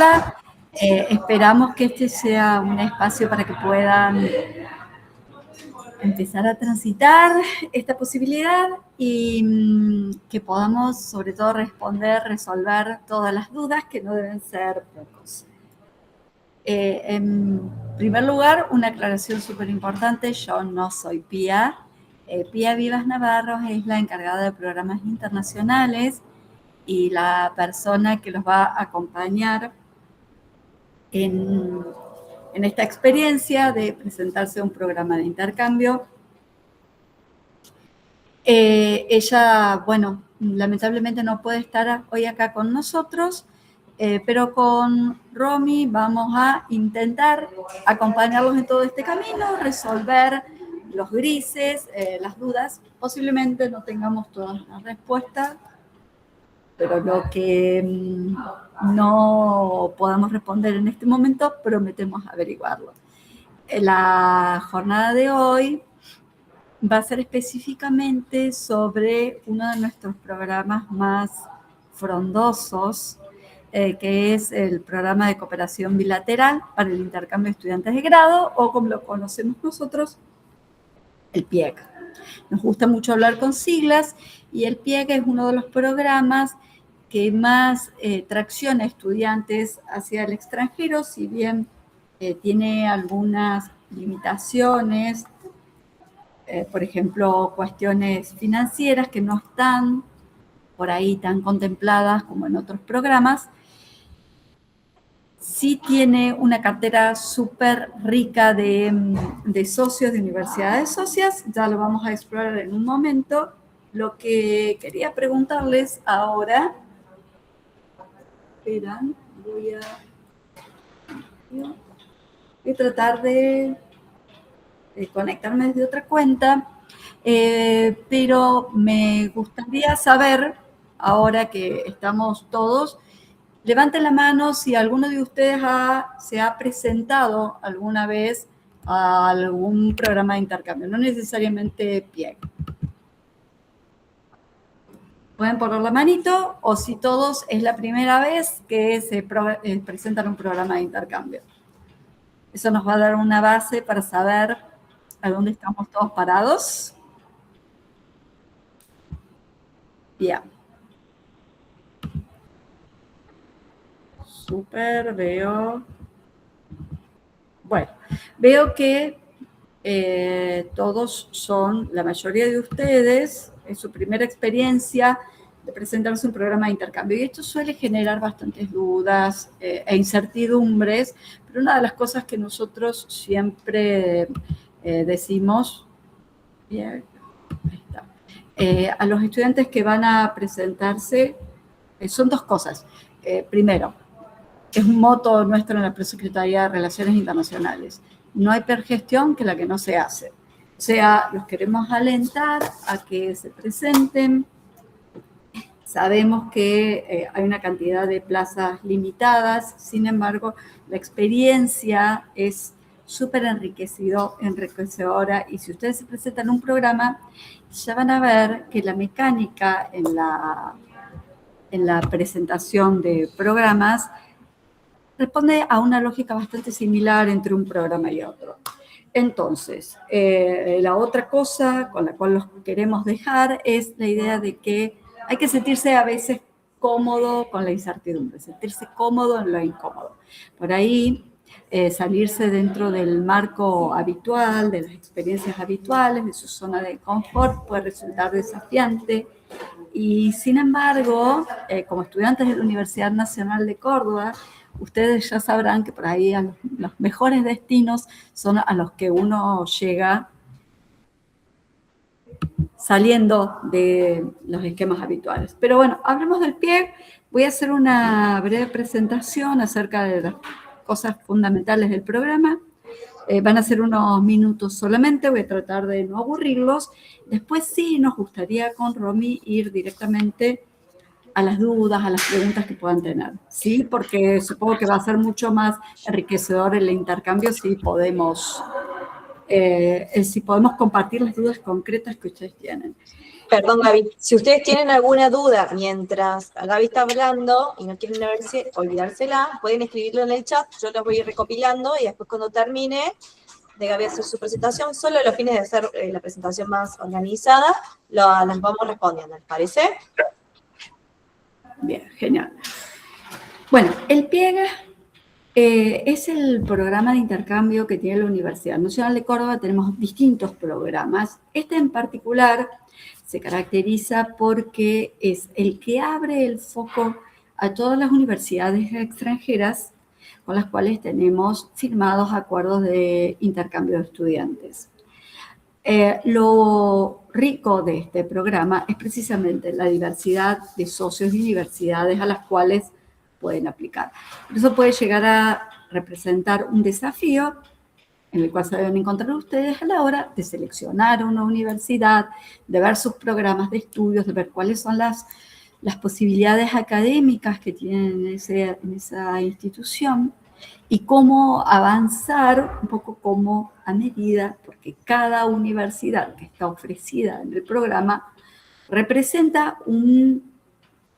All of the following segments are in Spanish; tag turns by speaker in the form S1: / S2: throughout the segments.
S1: charla. Esperamos que este sea un espacio para que puedan empezar a transitar esta posibilidad y que podamos, sobre todo, resolver todas las dudas, que no deben ser pocos. En primer lugar, una aclaración súper importante: yo no soy Pía. Pía Vivas Navarro es la encargada de programas internacionales y la persona que los va a acompañar en esta experiencia de presentarse a un programa de intercambio. Ella, bueno, lamentablemente no puede estar hoy acá con nosotros, pero con Romy vamos a intentar acompañarlos en todo este camino, resolver los grises, las dudas. Posiblemente no tengamos todas las respuestas, pero lo que no podamos responder en este momento, prometemos averiguarlo. La jornada de hoy va a ser específicamente sobre uno de nuestros programas más frondosos, que es el programa de cooperación bilateral para el intercambio de estudiantes de grado, o como lo conocemos nosotros, el PIEG. Nos gusta mucho hablar con siglas, y el PIEG es uno de los programas que más tracción a estudiantes hacia el extranjero, si bien tiene algunas limitaciones, por ejemplo, cuestiones financieras que no están por ahí tan contempladas como en otros programas. Sí tiene una cartera súper rica de socios, de universidades socias. Ya lo vamos a explorar en un momento. Lo que quería preguntarles ahora, esperan, voy a tratar de conectarme desde otra cuenta, pero me gustaría saber, ahora que estamos todos, levanten la mano si alguno de ustedes se ha presentado alguna vez a algún programa de intercambio, no necesariamente PIEG. Pueden poner la manito, o si todos es la primera vez que se presentan un programa de intercambio. Eso nos va a dar una base para saber a dónde estamos todos parados. Bien. Súper, veo. Bueno, veo que todos son, la mayoría de ustedes, es su primera experiencia de presentarse un programa de intercambio. Y esto suele generar bastantes dudas e incertidumbres, pero una de las cosas que nosotros siempre decimos, bien, ahí está, a los estudiantes que van a presentarse, son dos cosas. Primero, es un moto nuestro en la Prosecretaría de Relaciones Internacionales: no hay peor gestión que la que no se hace. O sea, los queremos alentar a que se presenten. Sabemos que hay una cantidad de plazas limitadas, sin embargo, la experiencia es súper enriquecedora, y si ustedes se presentan un programa, ya van a ver que la mecánica en la presentación de programas responde a una lógica bastante similar entre un programa y otro. Entonces, la otra cosa con la cual los queremos dejar es la idea de que hay que sentirse a veces cómodo con la incertidumbre, sentirse cómodo en lo incómodo. Por ahí, salirse dentro del marco habitual, de las experiencias habituales, de su zona de confort, puede resultar desafiante. Y sin embargo, como estudiantes de la Universidad Nacional de Córdoba, ustedes ya sabrán que por ahí los mejores destinos son a los que uno llega saliendo de los esquemas habituales. Pero bueno, hablemos del PIEG. Voy a hacer una breve presentación acerca de las cosas fundamentales del programa. Van a ser unos minutos solamente, voy a tratar de no aburrirlos. Después sí nos gustaría con Romy ir directamente a las dudas, a las preguntas que puedan tener, ¿sí? Porque supongo que va a ser mucho más enriquecedor el intercambio si podemos compartir las dudas concretas que ustedes tienen.
S2: Perdón, Gaby. Si ustedes tienen alguna duda mientras Gaby está hablando y no quieren olvidársela, pueden escribirlo en el chat, yo las voy a ir recopilando y después cuando termine de Gaby hacer su presentación, solo los fines de hacer la presentación más organizada, las vamos respondiendo, ¿les parece?
S1: Bien, genial. Bueno, el PIEG es el programa de intercambio que tiene la Universidad Nacional de Córdoba. Tenemos distintos programas. Este en particular se caracteriza porque es el que abre el foco a todas las universidades extranjeras con las cuales tenemos firmados acuerdos de intercambio de estudiantes. Lo rico de este programa es precisamente la diversidad de socios y universidades a las cuales pueden aplicar. Eso puede llegar a representar un desafío en el cual se deben encontrar ustedes a la hora de seleccionar una universidad, de ver sus programas de estudios, de ver cuáles son las posibilidades académicas que tienen en esa institución y cómo avanzar un poco como a medida, porque cada universidad que está ofrecida en el programa representa un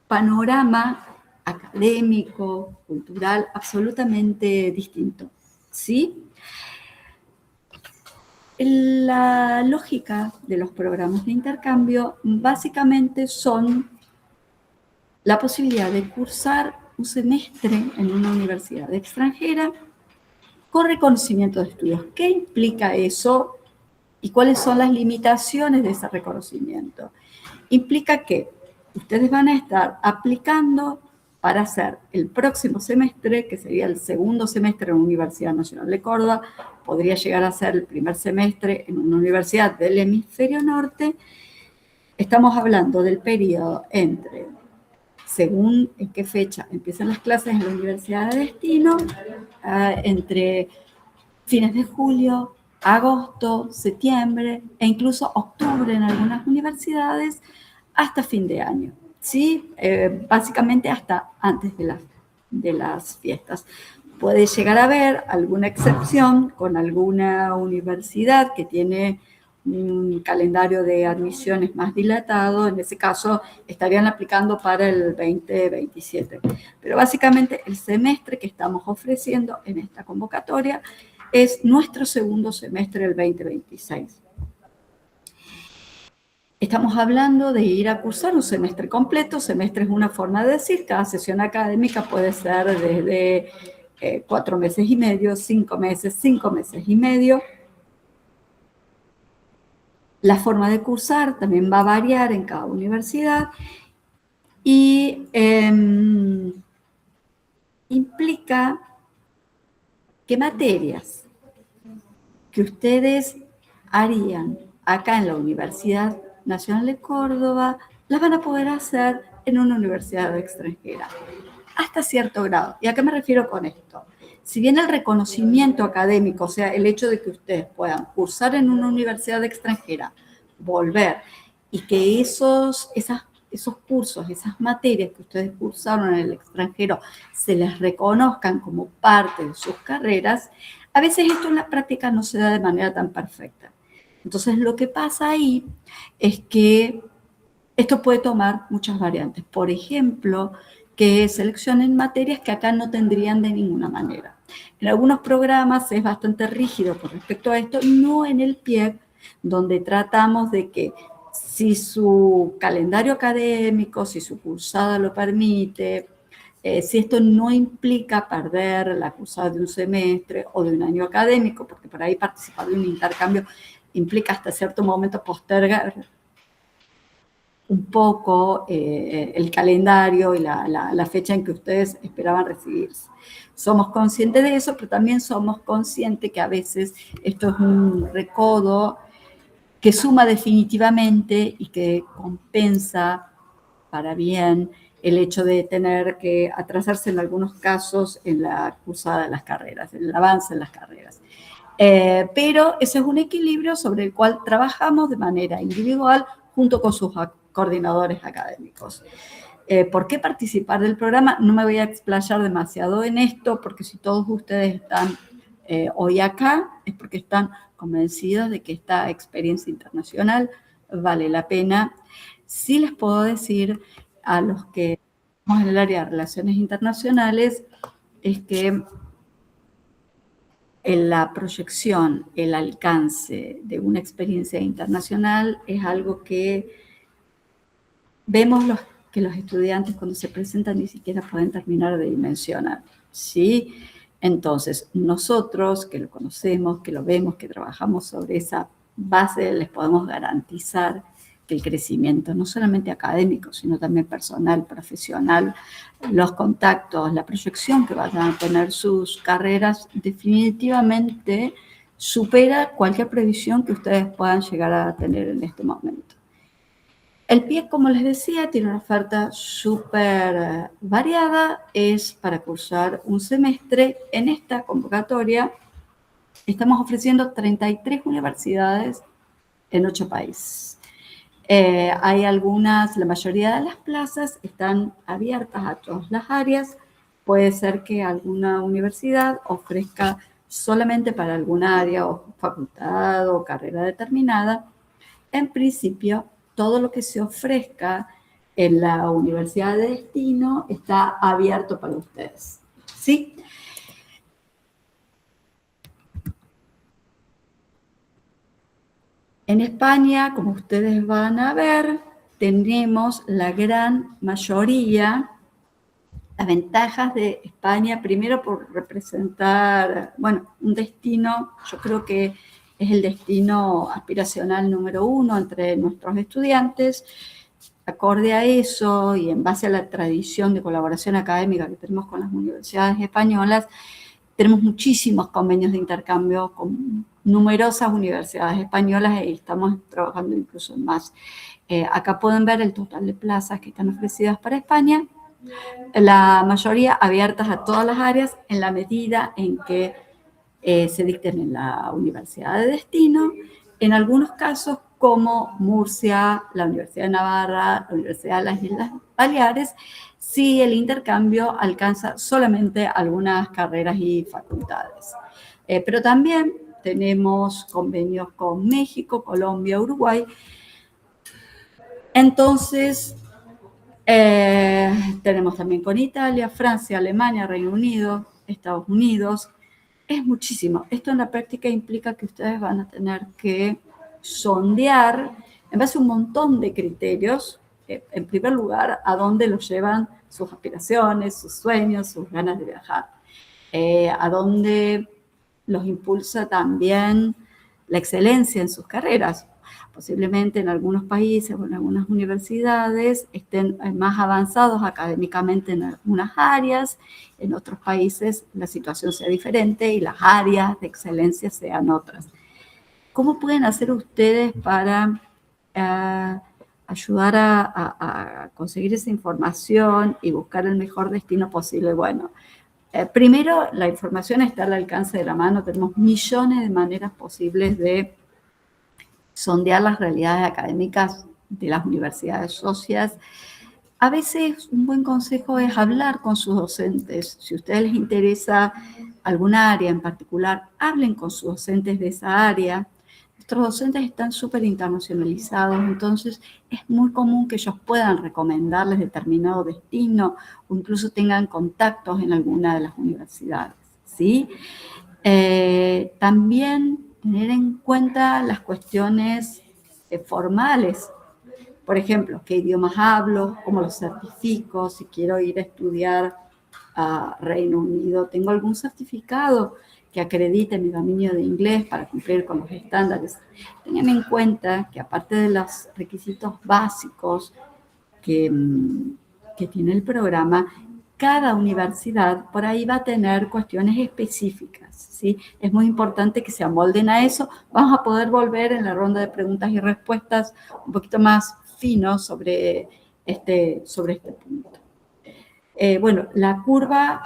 S1: panorama académico, cultural, absolutamente distinto, ¿sí? La lógica de los programas de intercambio básicamente son la posibilidad de cursar un semestre en una universidad extranjera con reconocimiento de estudios. ¿Qué implica eso y cuáles son las limitaciones de ese reconocimiento? Implica que ustedes van a estar aplicando para hacer el próximo semestre, que sería el segundo semestre en la Universidad Nacional de Córdoba, podría llegar a ser el primer semestre en una universidad del hemisferio norte. Estamos hablando del periodo entre, según en qué fecha empiezan las clases en la universidad de destino, entre fines de julio, agosto, septiembre e incluso octubre en algunas universidades, hasta fin de año, ¿sí? Básicamente hasta antes de las fiestas. Puede llegar a haber alguna excepción con alguna universidad que tiene un calendario de admisiones más dilatado, en ese caso estarían aplicando para el 2027. Pero básicamente el semestre que estamos ofreciendo en esta convocatoria es nuestro segundo semestre del 2026. Estamos hablando de ir a cursar un semestre completo. Semestre es una forma de decir, cada sesión académica puede ser desde 4 meses y medio, 5 meses y medio. La forma de cursar también va a variar en cada universidad y implica que materias que ustedes harían acá en la Universidad Nacional de Córdoba las van a poder hacer en una universidad extranjera, hasta cierto grado. ¿Y a qué me refiero con esto? Si bien el reconocimiento académico, o sea, el hecho de que ustedes puedan cursar en una universidad extranjera, volver, y que esos cursos, esas materias que ustedes cursaron en el extranjero, se les reconozcan como parte de sus carreras, a veces esto en la práctica no se da de manera tan perfecta. Entonces, lo que pasa ahí es que esto puede tomar muchas variantes. Por ejemplo, que seleccionen materias que acá no tendrían de ninguna manera. En algunos programas es bastante rígido con respecto a esto, no en el PIEG, donde tratamos de que si su calendario académico, si su cursada lo permite, si esto no implica perder la cursada de un semestre o de un año académico, porque por ahí participar de un intercambio implica hasta cierto momento postergar un poco el calendario y la fecha en que ustedes esperaban recibirse. Somos conscientes de eso, pero también somos conscientes que a veces esto es un recodo que suma definitivamente y que compensa para bien el hecho de tener que atrasarse en algunos casos en la cursada de las carreras, en el avance en las carreras. Pero ese es un equilibrio sobre el cual trabajamos de manera individual junto con sus coordinadores académicos. ¿Por qué participar del programa? No me voy a explayar demasiado en esto, porque si todos ustedes están hoy acá, es porque están convencidos de que esta experiencia internacional vale la pena. Sí les puedo decir a los que estamos en el área de relaciones internacionales es que en la proyección, el alcance de una experiencia internacional es algo que vemos que los estudiantes cuando se presentan ni siquiera pueden terminar de dimensionar, ¿sí? Entonces, nosotros que lo conocemos, que lo vemos, que trabajamos sobre esa base, les podemos garantizar que el crecimiento, no solamente académico, sino también personal, profesional, los contactos, la proyección que vayan a tener sus carreras, definitivamente supera cualquier previsión que ustedes puedan llegar a tener en este momento. El PIE, como les decía, tiene una oferta súper variada, es para cursar un semestre. En esta convocatoria estamos ofreciendo 33 universidades en 8 países. Hay algunas, la mayoría de las plazas están abiertas a todas las áreas. Puede ser que alguna universidad ofrezca solamente para alguna área o facultad o carrera determinada. En principio, todo lo que se ofrezca en la universidad de destino está abierto para ustedes, ¿sí? En España, como ustedes van a ver, tenemos la gran mayoría, las ventajas de España, primero por representar, bueno, un destino, yo creo que es el destino aspiracional número 1 entre nuestros estudiantes. Acorde a eso y en base a la tradición de colaboración académica que tenemos con las universidades españolas, tenemos muchísimos convenios de intercambio con numerosas universidades españolas y estamos trabajando incluso en más. Acá pueden ver el total de plazas que están ofrecidas para España, la mayoría abiertas a todas las áreas en la medida en que se dicten en la universidad de destino, en algunos casos como Murcia, la Universidad de Navarra, la Universidad de las Islas Baleares, si el intercambio alcanza solamente algunas carreras y facultades. Pero también tenemos convenios con México, Colombia, Uruguay. Entonces, tenemos también con Italia, Francia, Alemania, Reino Unido, Estados Unidos. Es muchísimo. Esto en la práctica implica que ustedes van a tener que sondear en base a un montón de criterios, en primer lugar, a dónde los llevan sus aspiraciones, sus sueños, sus ganas de viajar, a dónde los impulsa también la excelencia en sus carreras. Posiblemente en algunos países o en algunas universidades estén más avanzados académicamente en algunas áreas, en otros países la situación sea diferente y las áreas de excelencia sean otras. ¿Cómo pueden hacer ustedes para ayudar a conseguir esa información y buscar el mejor destino posible? Bueno, primero, la información está al alcance de la mano. Tenemos millones de maneras posibles de sondear las realidades académicas de las universidades socias. A veces un buen consejo es hablar con sus docentes. Si a ustedes les interesa alguna área en particular, hablen con sus docentes de esa área. Nuestros docentes están súper internacionalizados, entonces es muy común que ellos puedan recomendarles determinado destino o incluso tengan contactos en alguna de las universidades, ¿sí? También tener en cuenta las cuestiones formales. Por ejemplo, ¿qué idiomas hablo? ¿Cómo los certifico? Si quiero ir a estudiar a Reino Unido, ¿tengo algún certificado que acredite mi dominio de inglés para cumplir con los estándares? Tengan en cuenta que aparte de los requisitos básicos que tiene el programa, cada universidad por ahí va a tener cuestiones específicas, ¿sí? Es muy importante que se amolden a eso. Vamos a poder volver en la ronda de preguntas y respuestas un poquito más fino sobre este punto. Bueno, la curva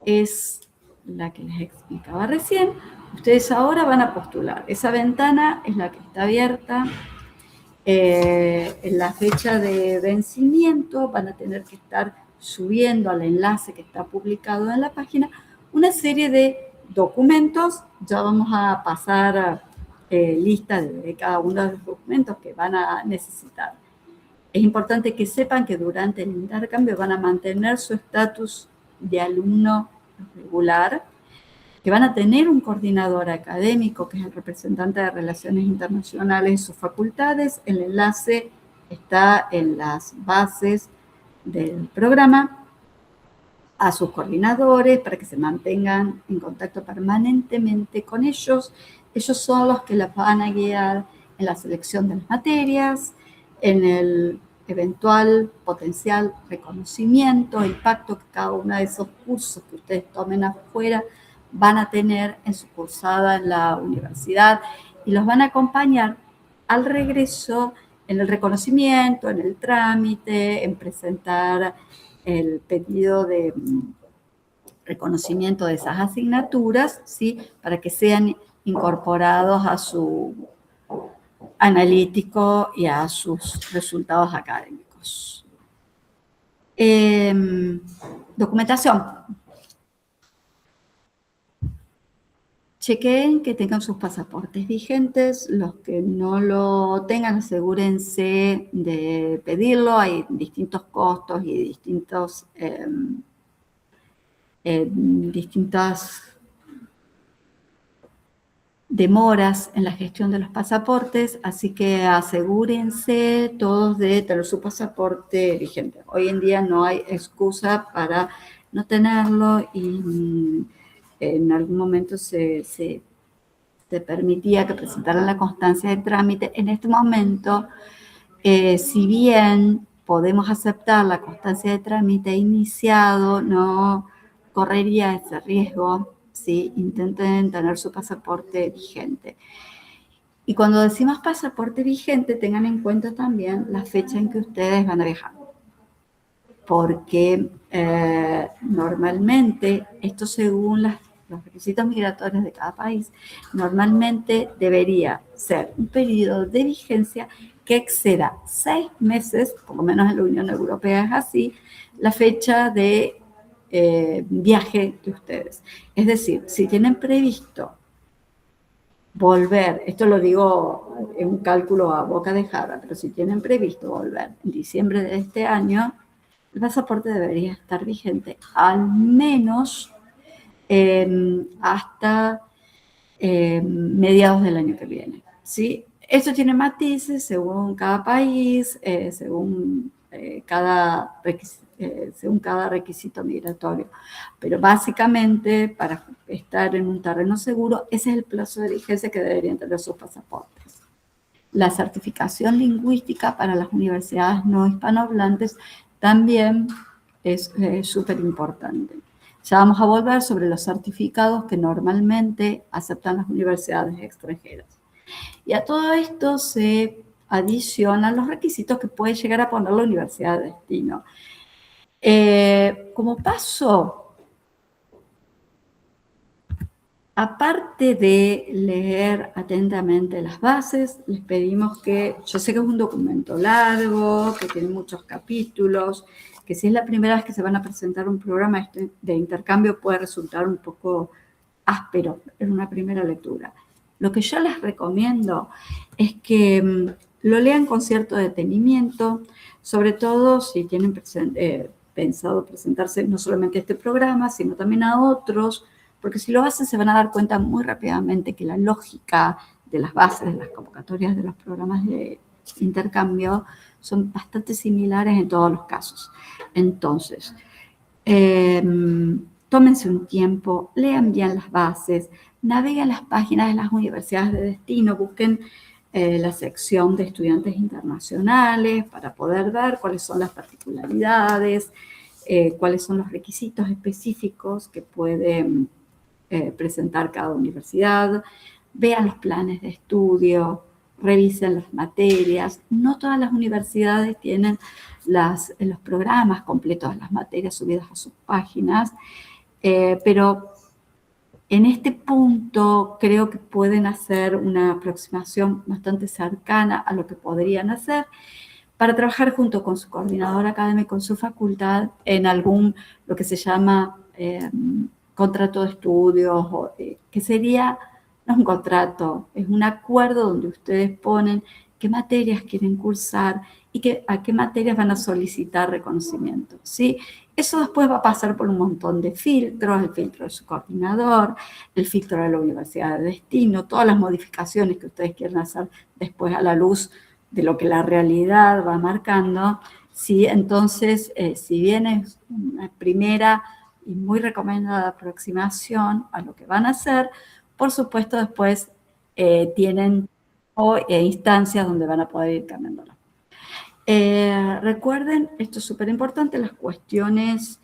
S1: es la que les explicaba recién. Ustedes ahora van a postular. Esa ventana es la que está abierta. En la fecha de vencimiento van a tener que estar subiendo al enlace que está publicado en la página una serie de documentos. Ya vamos a pasar lista de cada uno de los documentos que van a necesitar. Es importante que sepan que durante el intercambio van a mantener su estatus de alumno regular, que van a tener un coordinador académico, que es el representante de Relaciones Internacionales en sus facultades. El enlace está en las bases del programa, a sus coordinadores para que se mantengan en contacto permanentemente con ellos. Ellos son los que las van a guiar en la selección de las materias, en el eventual potencial reconocimiento, impacto que cada uno de esos cursos que ustedes tomen afuera van a tener en su cursada en la universidad, y los van a acompañar al regreso en el reconocimiento, en el trámite, en presentar el pedido de reconocimiento de esas asignaturas, ¿sí? Para que sean incorporados a su analítico y a sus resultados académicos. Documentación. Chequen que tengan sus pasaportes vigentes. Los que no lo tengan, asegúrense de pedirlo. Hay distintos costos y distintas demoras en la gestión de los pasaportes, así que asegúrense todos de tener su pasaporte vigente. Hoy en día no hay excusa para no tenerlo, y en algún momento se permitía que presentaran la constancia de trámite. En este momento, si bien podemos aceptar la constancia de trámite iniciado, no correría ese riesgo si intenten tener su pasaporte vigente. Y cuando decimos pasaporte vigente, tengan en cuenta también la fecha en que ustedes van a viajar, porque normalmente, esto según los requisitos migratorios de cada país, normalmente debería ser un periodo de vigencia que exceda 6 meses, por lo menos en la Unión Europea es así, la fecha de viaje de ustedes. Es decir, si tienen previsto volver, esto lo digo en un cálculo a boca de jarra, pero si tienen previsto volver en diciembre de este año, el pasaporte debería estar vigente al menos hasta mediados del año que viene, ¿sí? Esto tiene matices según cada país, según cada requisito migratorio, pero básicamente para estar en un terreno seguro, ese es el plazo de vigencia que deberían tener sus pasaportes. La certificación lingüística para las universidades no hispanohablantes también es súper importante. Ya vamos a volver sobre los certificados que normalmente aceptan las universidades extranjeras. Y a todo esto se adicionan los requisitos que puede llegar a poner la universidad de destino. Como paso, aparte de leer atentamente las bases, les pedimos que, yo sé que es un documento largo, que tiene muchos capítulos, que si es la primera vez que se van a presentar un programa de intercambio puede resultar un poco áspero en una primera lectura. Lo que yo les recomiendo es que lo lean con cierto detenimiento, sobre todo si tienen pensado presentarse no solamente a este programa, sino también a otros, porque si lo hacen se van a dar cuenta muy rápidamente que la lógica de las bases, de las convocatorias de los programas de intercambio son bastante similares en todos los casos. Entonces, tómense un tiempo, lean bien las bases, naveguen las páginas de las universidades de destino, busquen la sección de estudiantes internacionales para poder ver cuáles son las particularidades, cuáles son los requisitos específicos que puede presentar cada universidad, vean los planes de estudio, revisen las materias. No todas las universidades tienen los programas completos de las materias subidas a sus páginas, pero en este punto creo que pueden hacer una aproximación bastante cercana a lo que podrían hacer para trabajar junto con su coordinador académico en su facultad en lo que se llama contrato de estudios, que sería no es un contrato, es un acuerdo donde ustedes ponen qué materias quieren cursar y a qué materias van a solicitar reconocimiento, ¿sí? Eso después va a pasar por un montón de filtros, el filtro de su coordinador, el filtro de la universidad de destino, todas las modificaciones que ustedes quieran hacer después a la luz de lo que la realidad va marcando, ¿sí? Entonces, si bien es una primera y muy recomendada aproximación a lo que van a hacer, por supuesto después tienen instancias donde van a poder ir cambiándolo. Recuerden, esto es súper importante, las cuestiones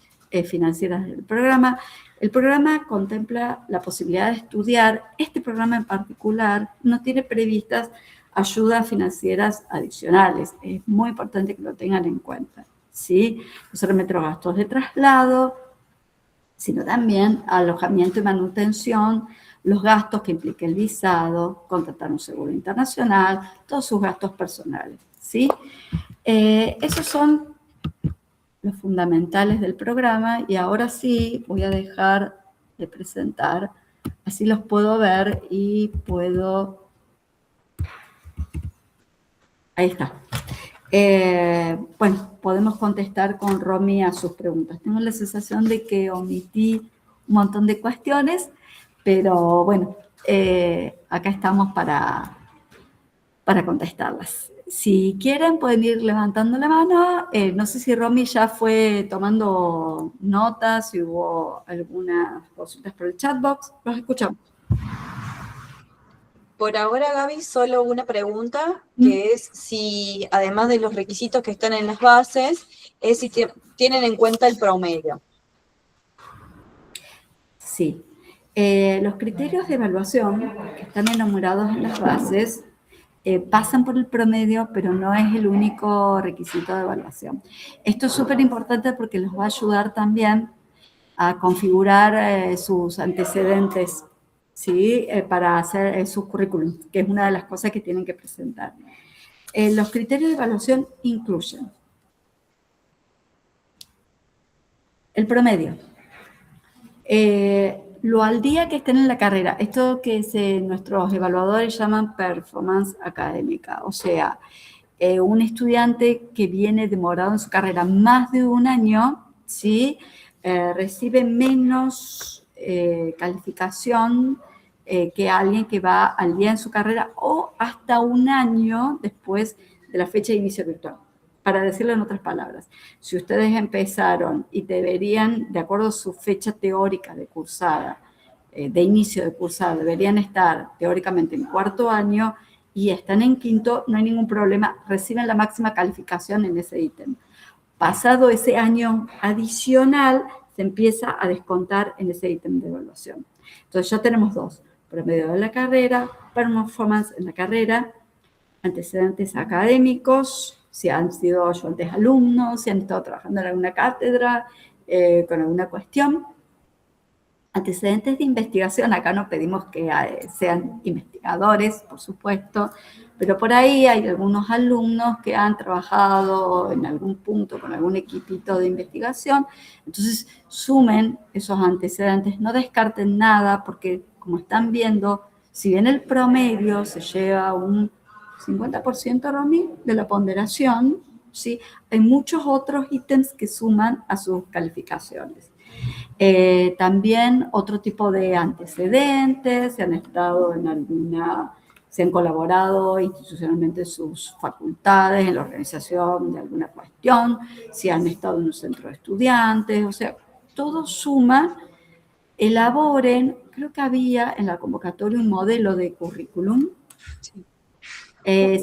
S1: financieras del programa. El programa contempla la posibilidad de estudiar. Este programa en particular no tiene previstas ayudas financieras adicionales. Es muy importante que lo tengan en cuenta, ¿sí? No solamente los gastos de traslado, sino también alojamiento y manutención, los gastos que implica el visado, contratar un seguro internacional, todos sus gastos personales, ¿sí? Esos son los fundamentales del programa y ahora sí voy a dejar de presentar, así los puedo ver y puedo... Ahí está. Bueno, podemos contestar con Romy a sus preguntas. Tengo la sensación de que omití un montón de cuestiones, pero bueno, acá estamos para contestarlas. Si quieren, pueden ir levantando la mano. No sé si Romy ya fue tomando notas, si hubo algunas consultas por el chatbox. Los escuchamos.
S2: Por ahora, Gaby, solo una pregunta, que es si, además de los requisitos que están en las bases, es si tienen en cuenta el promedio.
S1: Sí. Los criterios de evaluación que están enumerados en las bases pasan por el promedio, pero no es el único requisito de evaluación. Esto es súper importante porque los va a ayudar también a configurar sus antecedentes, ¿sí? Para hacer sus currículum, que es una de las cosas que tienen que presentar. Los criterios de evaluación incluyen el promedio, lo al día que estén en la carrera, esto que nuestros evaluadores llaman performance académica, o sea, un estudiante que viene demorado en su carrera más de un año, ¿sí? Recibe menos calificación que alguien que va al día en su carrera o hasta un año después de la fecha de inicio virtual. Para decirlo en otras palabras, si ustedes empezaron y deberían, de acuerdo a su fecha teórica de cursada, de inicio de cursada, deberían estar teóricamente en cuarto año y están en quinto, no hay ningún problema, reciben la máxima calificación en ese ítem. Pasado ese año adicional, se empieza a descontar en ese ítem de evaluación. Entonces ya tenemos dos, promedio de la carrera, performance en la carrera, antecedentes académicos, si han sido ayudantes alumnos, si han estado trabajando en alguna cátedra, con alguna cuestión. Antecedentes de investigación, acá no pedimos que sean investigadores, por supuesto, pero por ahí hay algunos alumnos que han trabajado en algún punto con algún equipito de investigación, entonces sumen esos antecedentes, no descarten nada, porque como están viendo, si bien el promedio se lleva un 50%, Romy, de la ponderación, ¿sí? Hay muchos otros ítems que suman a sus calificaciones. También otro tipo de antecedentes, si han estado en si han colaborado institucionalmente en sus facultades, en la organización de alguna cuestión, si han estado en un centro de estudiantes, o sea, todo suma. Elaboren, creo que había en la convocatoria un modelo de currículum.
S2: Sí.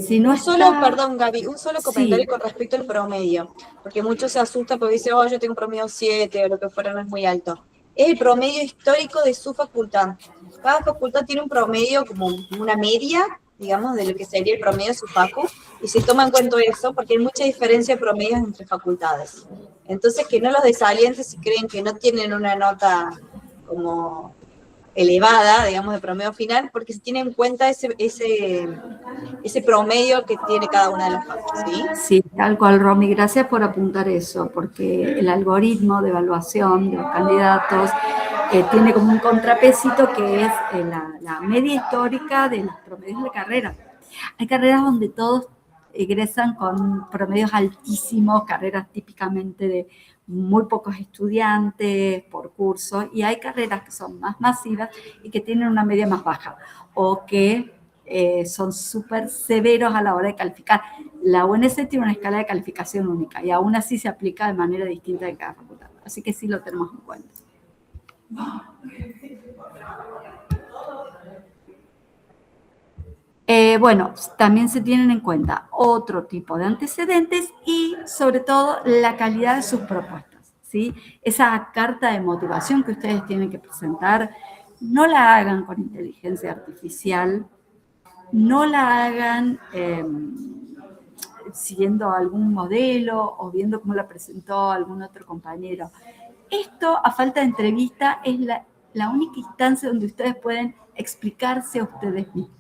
S1: Si no
S2: perdón, Gaby, un solo comentario
S1: sí.
S2: Con respecto al promedio, porque muchos se asustan porque dicen, oh, yo tengo un promedio 7 o lo que fuera, no es muy alto. Es el promedio histórico de su facultad. Cada facultad tiene un promedio como una media, digamos, de lo que sería el promedio de su facu, y se toma en cuenta eso porque hay mucha diferencia de promedios entre facultades. Entonces, que no los desalienten si creen que no tienen una nota como elevada, digamos, de promedio final, porque se tiene en cuenta ese promedio que tiene cada una de las fases, ¿sí?
S1: Sí, tal cual, Romy, gracias por apuntar eso, porque el algoritmo de evaluación de los candidatos tiene como un contrapésito que es la media histórica de los promedios de carrera. Hay carreras donde todos egresan con promedios altísimos, carreras típicamente de muy pocos estudiantes por curso, y hay carreras que son más masivas y que tienen una media más baja, o que son súper severos a la hora de calificar. La UNS tiene una escala de calificación única y aún así se aplica de manera distinta en cada facultad. Así que sí lo tenemos en cuenta. Bueno, también se tienen en cuenta otro tipo de antecedentes y sobre todo la calidad de sus propuestas, ¿sí? Esa carta de motivación que ustedes tienen que presentar, no la hagan con inteligencia artificial, no la hagan siguiendo algún modelo o viendo cómo la presentó algún otro compañero. Esto, a falta de entrevista, es la única instancia donde ustedes pueden explicarse a ustedes mismos,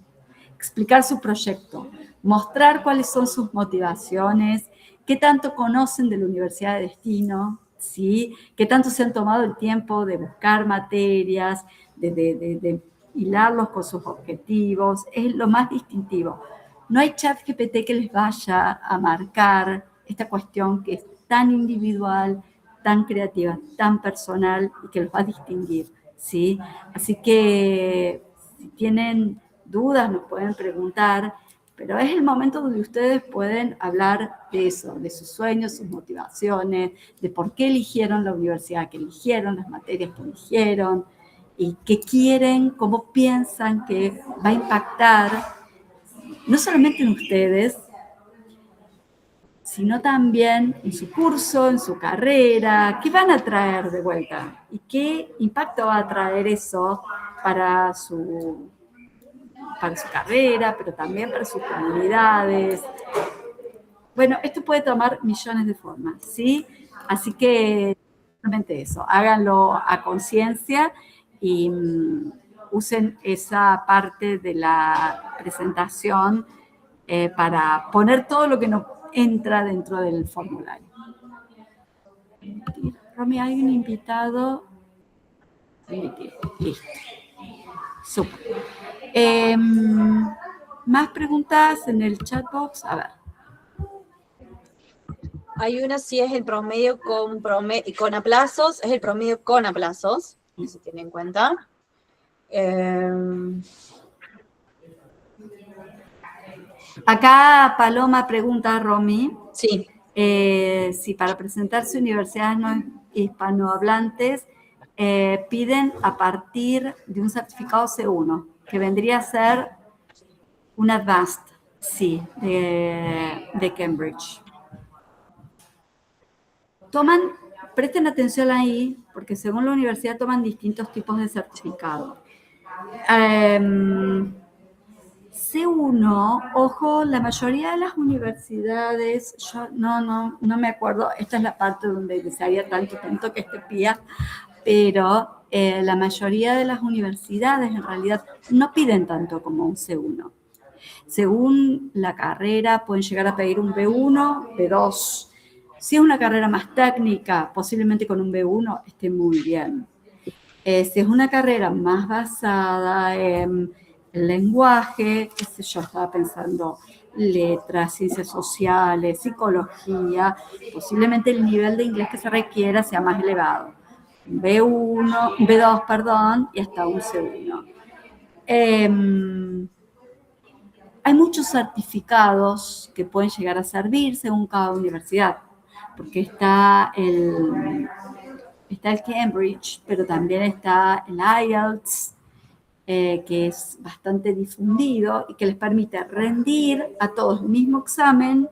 S1: explicar su proyecto, mostrar cuáles son sus motivaciones, qué tanto conocen de la Universidad de Destino, ¿sí? Qué tanto se han tomado el tiempo de buscar materias, de hilarlos con sus objetivos, es lo más distintivo. No hay ChatGPT que les vaya a marcar esta cuestión que es tan individual, tan creativa, tan personal y que los va a distinguir, ¿sí? Así que si tienen dudas nos pueden preguntar, pero es el momento donde ustedes pueden hablar de eso, de sus sueños, sus motivaciones, de por qué eligieron la universidad que eligieron, las materias que eligieron, y qué quieren, cómo piensan que va a impactar, no solamente en ustedes, sino también en su curso, en su carrera, qué van a traer de vuelta y qué impacto va a traer eso para su carrera, pero también para sus comunidades. Bueno, esto puede tomar millones de formas, ¿sí? Así que realmente eso, háganlo a conciencia y usen esa parte de la presentación para poner todo lo que no entra dentro del formulario. Romy, hay un invitado. Listo. Súper. Más preguntas en el chat box. A ver.
S2: Hay una si es el promedio con aplazos, es el promedio con aplazos, que se tiene en cuenta.
S1: Acá Paloma pregunta a Romy.
S2: Sí.
S1: Si para presentarse a universidades no hispanohablantes piden a partir de un certificado C1, que vendría a ser un Advanced, sí, de Cambridge. Presten atención ahí, porque según la universidad toman distintos tipos de certificado. C1, ojo, la mayoría de las universidades, yo no me acuerdo, esta es la parte donde desearía tanto que esté pía, pero la mayoría de las universidades en realidad no piden tanto como un C1. Según la carrera pueden llegar a pedir un B1, B2. Si es una carrera más técnica, posiblemente con un B1 esté muy bien. Si es una carrera más basada en el lenguaje, qué sé yo, estaba pensando letras, ciencias sociales, psicología, posiblemente el nivel de inglés que se requiera sea más elevado. B1, B2, perdón, y hasta un C1. Hay muchos certificados que pueden llegar a servir según cada universidad, porque está el Cambridge, pero también está el IELTS, que es bastante difundido y que les permite rendir a todos el mismo examen.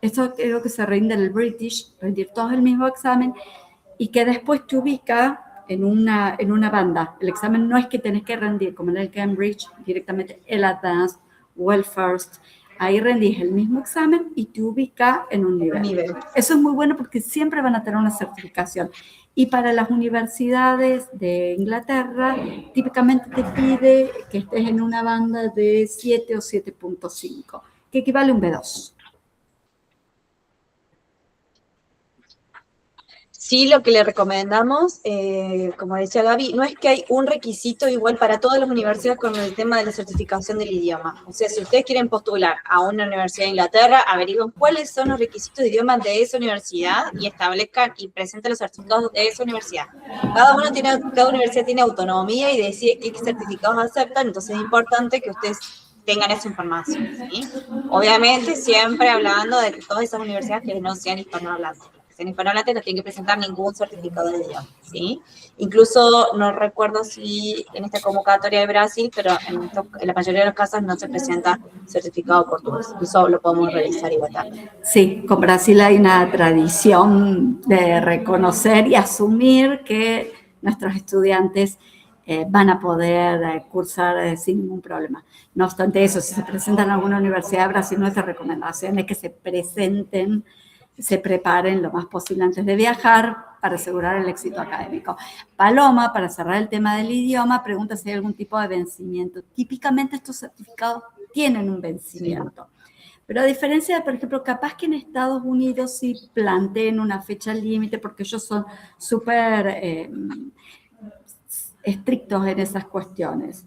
S1: Esto creo que se rinde en el British, rendir todos el mismo examen y que después te ubica en una banda. El examen no es que tenés que rendir, como en el Cambridge, directamente el Advanced o el First. Ahí rendís el mismo examen y te ubica en un nivel. Eso es muy bueno porque siempre van a tener una certificación. Y para las universidades de Inglaterra, típicamente te pide que estés en una banda de 7 o 7.5, que equivale a un B2.
S2: Sí, lo que le recomendamos, como decía Gaby, no es que hay un requisito igual para todas las universidades con el tema de la certificación del idioma. O sea, si ustedes quieren postular a una universidad de Inglaterra, averigüen cuáles son los requisitos de idioma de esa universidad y establezcan y presenten los certificados de esa universidad. Cada universidad tiene autonomía y decide qué certificados aceptan, entonces es importante que ustedes tengan esa información, ¿sí? Obviamente siempre hablando de que todas esas universidades que no sean hispanohablantes. En hispanohablantes no tienen que presentar ningún certificado de idioma, ¿sí? Incluso no recuerdo si en esta convocatoria de Brasil, pero en la mayoría de los casos no se presenta certificado portugués. Eso lo podemos revisar igual también.
S1: Sí, con Brasil hay una tradición de reconocer y asumir que nuestros estudiantes van a poder cursar sin ningún problema. No obstante eso, si se presentan a alguna universidad de Brasil, nuestra recomendación es que se presenten, se preparen lo más posible antes de viajar para asegurar el éxito académico. Paloma, para cerrar el tema del idioma, pregunta si hay algún tipo de vencimiento. Típicamente estos certificados tienen un vencimiento. Sí. Pero a diferencia de, por ejemplo, capaz que en Estados Unidos sí planteen una fecha límite porque ellos son súper estrictos en esas cuestiones.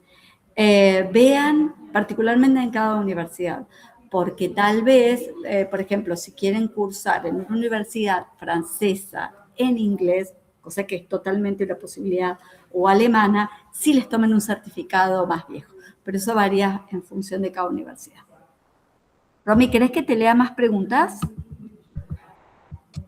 S1: Vean particularmente en cada universidad, porque tal vez, por ejemplo, si quieren cursar en una universidad francesa en inglés, cosa que es totalmente una posibilidad, o alemana, sí les tomen un certificado más viejo. Pero eso varía en función de cada universidad. Romy, ¿querés que te lea más preguntas?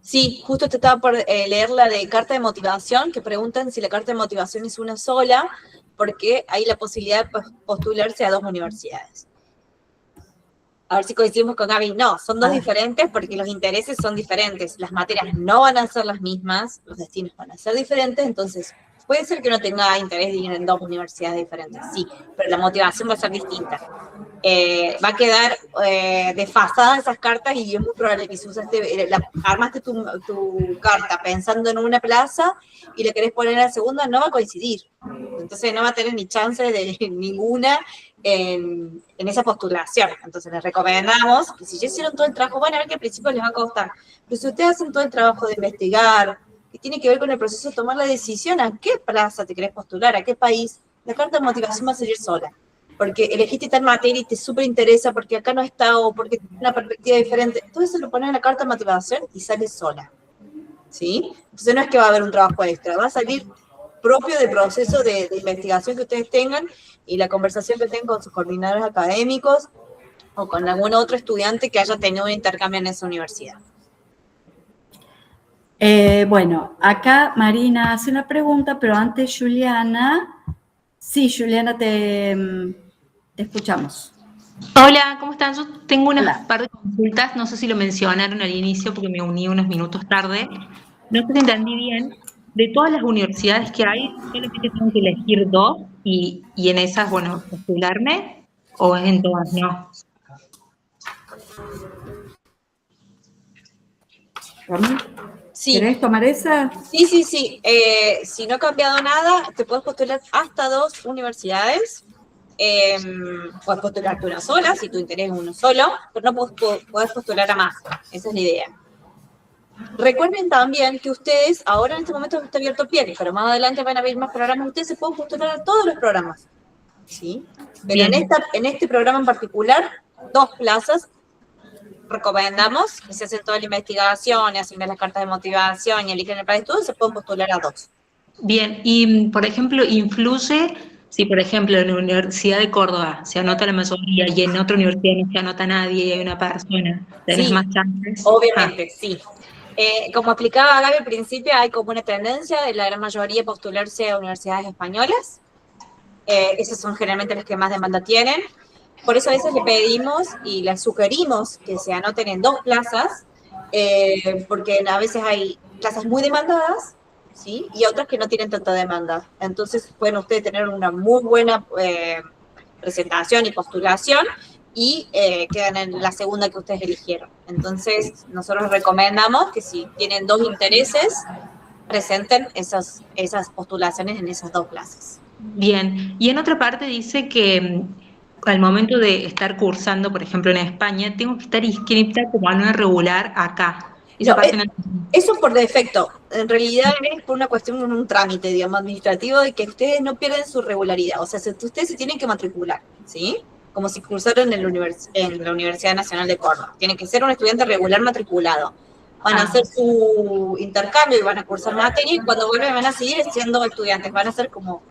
S2: Sí, justo te estaba por leer la de carta de motivación, que preguntan si la carta de motivación es una sola, porque hay la posibilidad de postularse a 2 universidades. A ver si coincidimos con Gaby. No, son 2 diferentes porque los intereses son diferentes. Las materias no van a ser las mismas, los destinos van a ser diferentes, entonces puede ser que no tenga interés de ir en 2 universidades diferentes, sí, pero la motivación va a ser distinta. Va a quedar desfasada esas cartas y es muy probable que si armaste tu carta pensando en una plaza y le querés poner en la segunda, no va a coincidir. Entonces no va a tener ni chance de ninguna en esa postulación. Entonces les recomendamos que si ya hicieron todo el trabajo, van a ver que al principio les va a costar, pero si ustedes hacen todo el trabajo de investigar, que tiene que ver con el proceso de tomar la decisión a qué plaza te querés postular, a qué país, la carta de motivación va a salir sola. Porque elegiste tal materia y te súper interesa, porque acá no está, o porque tiene una perspectiva diferente. Todo eso lo pones en la carta de motivación y sale sola. ¿Sí? Entonces no es que va a haber un trabajo extra, va a salir propio del proceso de investigación que ustedes tengan y la conversación que tengan con sus coordinadores académicos o con algún otro estudiante que haya tenido un intercambio en esa universidad.
S1: Bueno, acá Marina hace una pregunta, pero antes Juliana. Sí, Juliana, te escuchamos.
S3: Hola, ¿cómo están? Yo tengo unas par de consultas, no sé si lo mencionaron al inicio porque me uní unos minutos tarde. No sé si entendí bien. De todas las universidades que hay, solamente tengo que elegir 2 y en esas, bueno, postularme, o es en todas, no.
S2: Sí.
S1: ¿Querés tomar esa?
S2: Sí. Si no ha cambiado nada, te puedes postular hasta 2 universidades. Puedes postularte una sola, si tu interés es uno solo, pero no puedes postular a más. Esa es la idea. Recuerden también que ustedes, ahora en este momento está abierto pie, pero más adelante van a haber más programas. Ustedes se pueden postular a todos los programas, ¿sí? Pero en este programa en particular, 2 plazas. Recomendamos que se hacen toda la investigación y asignan las cartas de motivación y eligen el plan de estudio, se pueden postular a 2.
S3: Bien, y por ejemplo, influye si, por ejemplo, en la Universidad de Córdoba se anota la mayoría y en otra universidad no se anota nadie y hay una persona, ¿tenés más chances?
S2: Obviamente, sí. Como explicaba Gaby al principio, hay como una tendencia de la gran mayoría postularse a universidades españolas. Esas son generalmente las que más demanda tienen. Por eso a veces le pedimos y les sugerimos que se anoten en 2 plazas, porque a veces hay plazas muy demandadas, ¿sí? Y otras que no tienen tanta demanda. Entonces pueden ustedes tener una muy buena presentación y postulación y quedan en la segunda que ustedes eligieron. Entonces nosotros recomendamos que si tienen 2 intereses, presenten esas postulaciones en esas 2 plazas.
S3: Bien, y en otra parte dice que al momento de estar cursando, por ejemplo, en España, tengo que estar inscrita como alumna regular acá. Esa parte no.
S2: Eso por defecto. En realidad es por una cuestión, un trámite, digamos, administrativo de que ustedes no pierden su regularidad. O sea, ustedes se tienen que matricular, ¿sí? Como si cursaran en la Universidad Nacional de Córdoba. Tienen que ser un estudiante regular matriculado. Van a hacer su intercambio y van a cursar materia, y cuando vuelven van a seguir siendo estudiantes. Van a ser como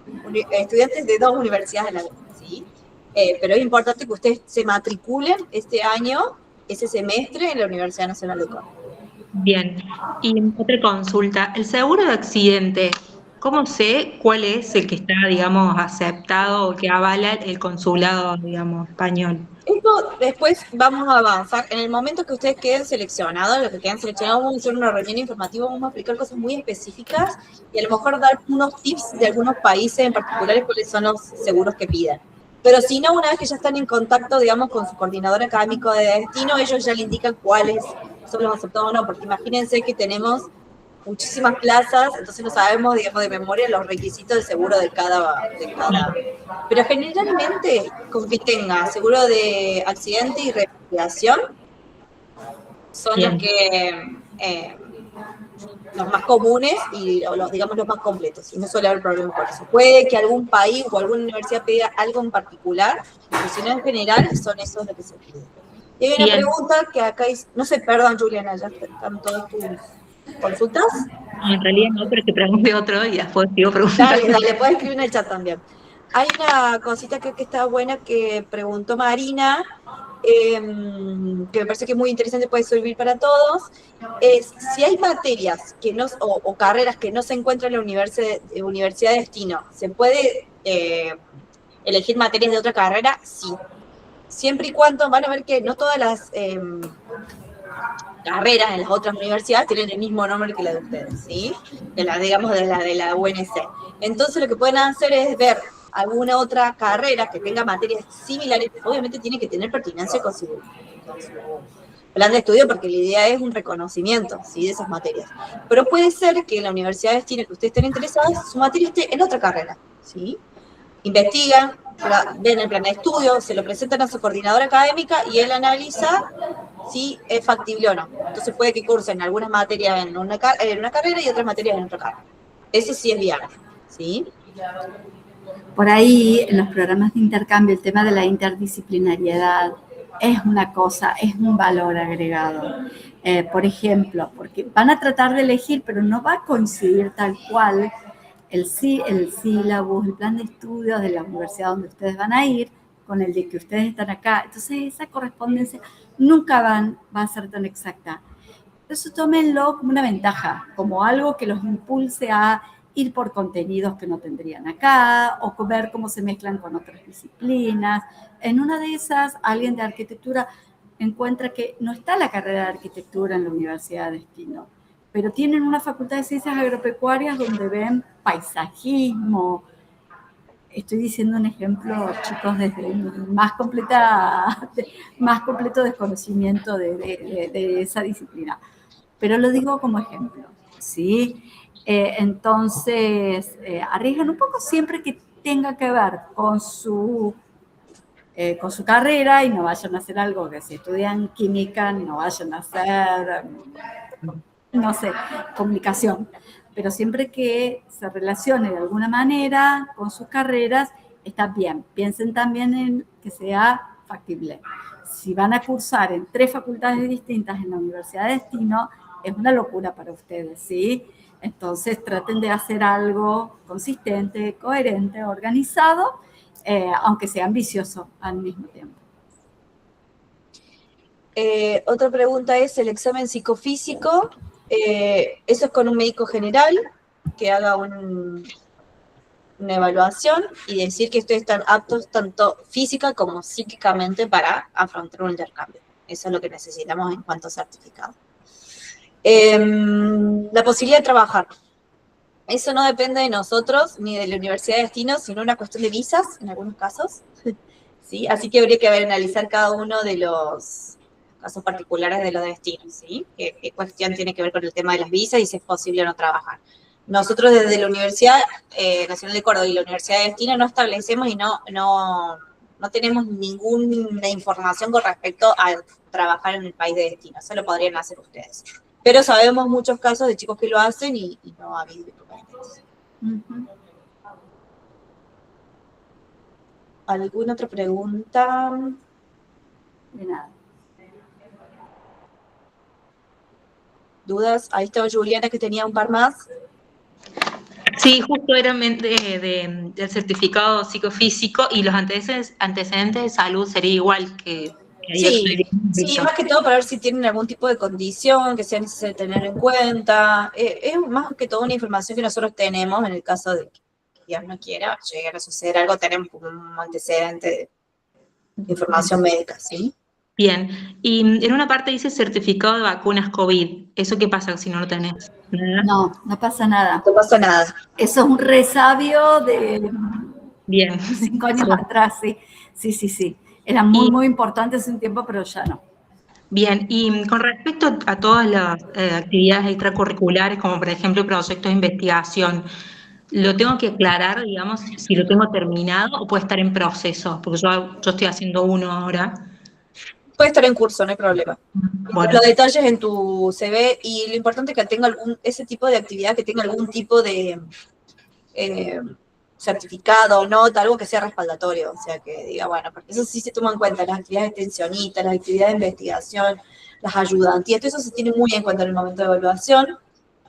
S2: estudiantes de 2 universidades a la vez, ¿sí? Pero es importante que ustedes se matriculen este año, ese semestre, en la Universidad Nacional de Córdoba.
S3: Bien, y otra consulta, el seguro de accidente, ¿cómo sé cuál es el que está, digamos, aceptado o que avala el consulado, digamos, español?
S2: Esto después vamos a avanzar. En el momento que ustedes queden seleccionados, los que queden seleccionados, vamos a hacer una reunión informativa, vamos a explicar cosas muy específicas y a lo mejor dar unos tips de algunos países en particular, cuáles son los seguros que piden. Pero si no, una vez que ya están en contacto, digamos, con su coordinador académico de destino, ellos ya le indican cuáles son los aceptados o no, porque imagínense que tenemos muchísimas plazas, entonces no sabemos, digamos, de memoria los requisitos de seguro de cada. Pero generalmente, con que tenga seguro de accidente y repatriación, son
S3: Bien.
S2: los que los más comunes y digamos los más completos, y no suele haber problema con eso. Puede que algún país o alguna universidad pida algo en particular, pero si no, en general son esos los que se piden. Y hay una
S3: Bien.
S2: pregunta que acá no sé, perdón, Juliana, ya están todas tus consultas.
S3: En realidad no, pero que pregunte otro y después sigo preguntando.
S2: Dale, puedes escribir en el chat también. Hay una cosita que está buena que preguntó Marina, que me parece que es muy interesante, puede servir para todos. Es si hay materias que no, o carreras que no se encuentran en la universidad de destino, ¿se puede elegir materias de otra carrera? Sí. Siempre y cuando van a ver que no todas las carreras en las otras universidades tienen el mismo nombre que la de ustedes, ¿sí? Digamos, de la UNC. Entonces lo que pueden hacer es ver alguna otra carrera que tenga materias similares. Obviamente tiene que tener pertinencia con su plan de estudio, porque la idea es un reconocimiento, ¿sí?, de esas materias. Pero puede ser que en la universidad de destino que ustedes estén interesados, su materia esté en otra carrera, ¿sí? Investigan, ven el plan de estudio, se lo presentan a su coordinadora académica y él analiza si es factible o no. Entonces puede que cursen algunas materias en una carrera y otras materias en otra carrera. Ese sí es viable, ¿sí?
S1: Por ahí, en los programas de intercambio, el tema de la interdisciplinariedad es una cosa, es un valor agregado. Por ejemplo, porque van a tratar de elegir, pero no va a coincidir tal cual el sílabus, el plan de estudios de la universidad donde ustedes van a ir, con el de que ustedes están acá. Entonces, esa correspondencia nunca va a ser tan exacta. Eso tómenlo como una ventaja, como algo que los impulse a ir por contenidos que no tendrían acá, o ver cómo se mezclan con otras disciplinas. En una de esas, alguien de arquitectura encuentra que no está la carrera de arquitectura en la Universidad de Destino, pero tienen una facultad de ciencias agropecuarias donde ven paisajismo. Estoy diciendo un ejemplo, chicos, desde el más completo desconocimiento de esa disciplina. Pero lo digo como ejemplo, ¿sí? Entonces, arriesgan un poco siempre que tenga que ver con su carrera y no vayan a hacer algo que si estudian química no vayan a hacer, no sé, comunicación. Pero siempre que se relacione de alguna manera con sus carreras, está bien. Piensen también en que sea factible. Si van a cursar en 3 facultades distintas en la Universidad de Destino, es una locura para ustedes, ¿sí? Entonces traten de hacer algo consistente, coherente, organizado, aunque sea ambicioso al mismo tiempo.
S2: Otra pregunta es el examen psicofísico. Eso es con un médico general que haga una evaluación y decir que ustedes están aptos tanto física como psíquicamente para afrontar un intercambio. Eso es lo que necesitamos en cuanto a certificado. La posibilidad de trabajar. Eso no depende de nosotros ni de la Universidad de Destino, sino una cuestión de visas en algunos casos. ¿Sí? Así que habría que analizar cada uno de los casos particulares de los destinos, ¿sí? ¿Qué cuestión tiene que ver con el tema de las visas y si es posible o no trabajar? Nosotros desde la Universidad Nacional de Córdoba y la Universidad de Destino no establecemos y no tenemos ninguna información con respecto a trabajar en el país de destino. Eso lo podrían hacer ustedes. Pero sabemos muchos casos de chicos que lo hacen y no ha habido inconvenientes. ¿Alguna otra pregunta?
S1: De nada.
S2: ¿Dudas? Ahí estaba Juliana, que tenía un par más.
S3: Sí, justo eran del certificado psicofísico, y los antecedentes de salud sería igual que ayer.
S2: Sí, más que todo para ver si tienen algún tipo de condición que sea necesario tener en cuenta. Es más que todo una información que nosotros tenemos en el caso de que Dios no quiera, llegar a suceder algo, tenemos como un antecedente de información médica, ¿sí?
S3: Bien, y en una parte dice certificado de vacunas COVID. ¿Eso qué pasa si no lo tenés?
S1: No, no pasa nada.
S2: No pasa nada.
S1: Eso es un resabio de
S3: Bien.
S1: 5 años atrás, sí. Sí. Era muy importante hace un tiempo, pero ya no.
S3: Bien, y con respecto a todas las actividades extracurriculares, como por ejemplo proyectos de investigación, ¿lo tengo que aclarar, digamos, si lo tengo terminado o puede estar en proceso? Porque yo estoy haciendo uno ahora.
S2: Puede estar en curso, no hay problema.
S3: Bueno.
S2: Los detalles en tu CV, y lo importante es que tenga ese tipo de actividad, que tenga algún tipo de certificado, nota, algo que sea respaldatorio, o sea, que diga, bueno, porque eso sí se toma en cuenta, las actividades extensionistas, las actividades de investigación, las ayudantías, todo eso se tiene muy en cuenta en el momento de evaluación,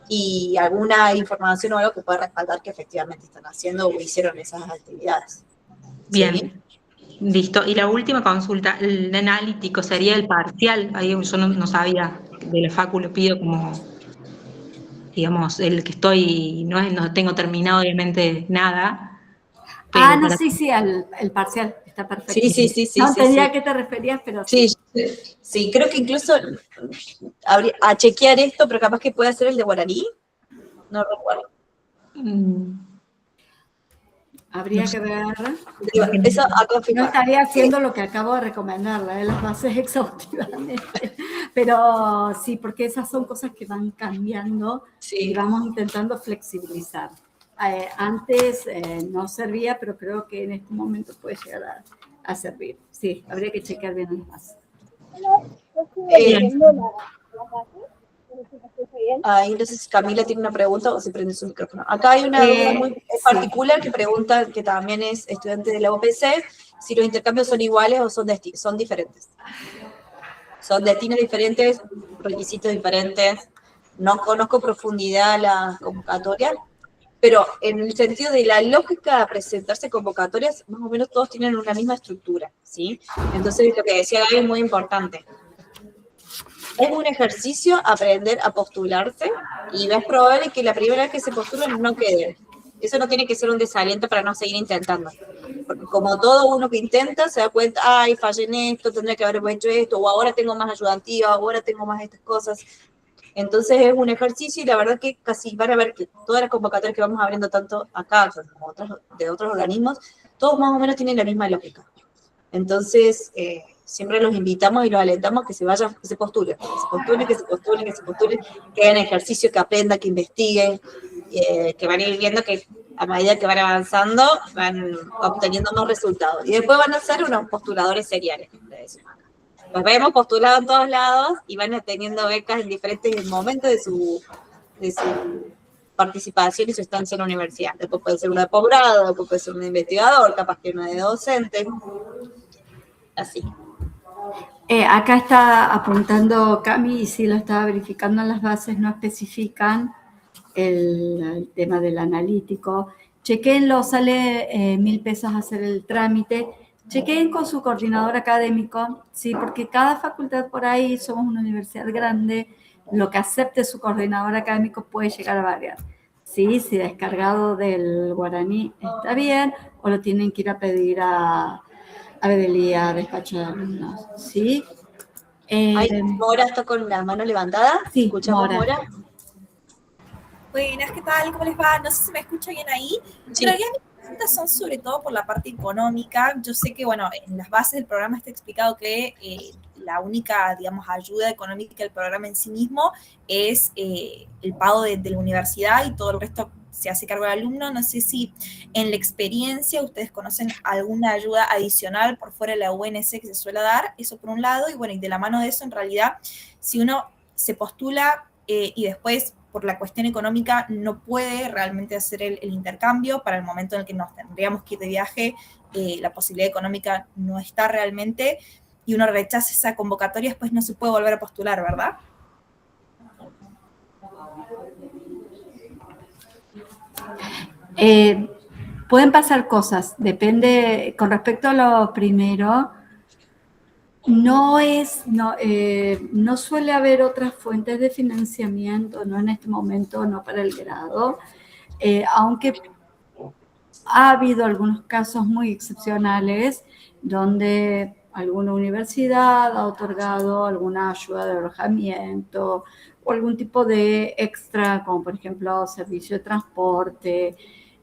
S2: y alguna información o algo que pueda respaldar que efectivamente están haciendo o hicieron esas actividades.
S3: Bien.
S2: ¿Sí?
S3: Listo. Y la última consulta, el analítico sería el parcial. Ahí yo no sabía, de la facu lo pido como, digamos, el que estoy, no tengo terminado obviamente nada. Pero
S1: No, sí, el parcial, está perfecto.
S2: Sí.
S1: No entendía a qué te referías, pero
S2: sí, creo que incluso habría a chequear esto, pero capaz que puede ser el de guaraní, no recuerdo.
S1: Habría que ver.
S2: Eso a confirmar.
S1: No estaría haciendo lo que acabo de recomendarle, las bases exhaustivamente. Pero sí, porque esas son cosas que van cambiando y vamos intentando flexibilizar. Antes no servía, pero creo que en este momento puede llegar a servir. Sí, habría que chequear bien las bases.
S2: Entonces Camila tiene una pregunta, o se prende su micrófono. Acá hay una duda muy particular que pregunta, que también es estudiante de la UPC, si los intercambios son iguales o son diferentes. Son destinos diferentes, requisitos diferentes. No conozco profundidad la convocatoria, pero en el sentido de la lógica de presentarse convocatorias, más o menos todos tienen una misma estructura, ¿sí? Entonces, lo que decía Gaby es muy importante. Es un ejercicio aprender a postularse, y es probable que la primera vez que se postulen no quede. Eso no tiene que ser un desaliento para no seguir intentando. Porque como todo uno que intenta, se da cuenta, ay, fallé en esto, tendría que haber hecho esto, o ahora tengo más ayudantías, ahora tengo más estas cosas. Entonces es un ejercicio, y la verdad que casi van a ver que todas las convocatorias que vamos abriendo, tanto acá como de otros organismos, todos más o menos tienen la misma lógica. Entonces, siempre los invitamos y los alentamos que se vayan, que se postulen, que hagan ejercicio, que aprendan, que investiguen, que van a ir viendo que a medida que van avanzando, van obteniendo más resultados. Y después van a ser unos postuladores seriales, le decimos acá. Los vemos postulados en todos lados y van teniendo becas en diferentes momentos de su participación y su estancia en la universidad. Después puede ser una de posgrado, después puede ser un investigador, capaz que una de docente. Así.
S1: Acá está apuntando Cami, y sí lo estaba verificando en las bases, no especifican el tema del analítico. Chequenlo, sale 1.000 pesos hacer el trámite. Chequen con su coordinador académico, sí, porque cada facultad por ahí, somos una universidad grande, lo que acepte su coordinador académico puede llegar a variar. Sí, si descargado del guaraní está bien, o lo tienen que ir a pedir a Bedelía, despacho de alumnos, ¿sí?
S2: Mora está con la mano levantada.
S1: Sí,
S2: ¿Escuchamos, Mora?
S4: Buenas, ¿qué tal? ¿Cómo les va? No sé si me escucha bien ahí.
S2: Sí.
S4: En realidad mis preguntas son sobre todo por la parte económica. Yo sé que, bueno, en las bases del programa está explicado que la única, digamos, ayuda económica del programa en sí mismo es el pago de la universidad, y todo el resto se hace cargo del alumno. No sé si en la experiencia ustedes conocen alguna ayuda adicional por fuera de la UNS que se suele dar, eso por un lado, y bueno, y de la mano de eso, en realidad, si uno se postula y después, por la cuestión económica, no puede realmente hacer el intercambio. Para el momento en el que nos tendríamos que ir de viaje, la posibilidad económica no está realmente, y uno rechaza esa convocatoria, después no se puede volver a postular, ¿verdad?
S1: Pueden pasar cosas, depende, con respecto a lo primero, no suele haber otras fuentes de financiamiento, no en este momento, no para el grado, aunque ha habido algunos casos muy excepcionales donde alguna universidad ha otorgado alguna ayuda de alojamiento o algún tipo de extra, como por ejemplo servicio de transporte.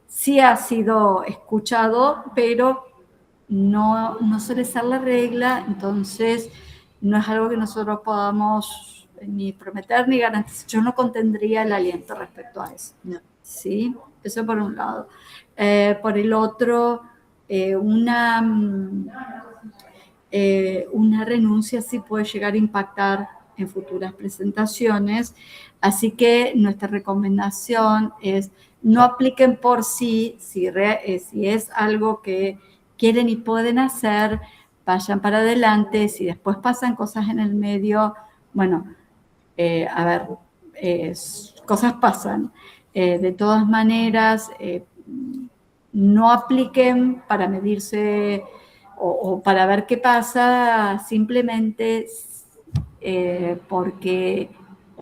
S1: Sí ha sido escuchado, pero no suele ser la regla, entonces no es algo que nosotros podamos ni prometer ni garantizar. Yo no contendría el aliento respecto a eso.
S2: No.
S1: ¿Sí? Eso por un lado. Por el otro, una renuncia sí puede llegar a impactar en futuras presentaciones, así que nuestra recomendación es no apliquen por sí, si es algo que quieren y pueden hacer, vayan para adelante. Si después pasan cosas en el medio, bueno, cosas pasan. De todas maneras, no apliquen para medirse o para ver qué pasa, simplemente porque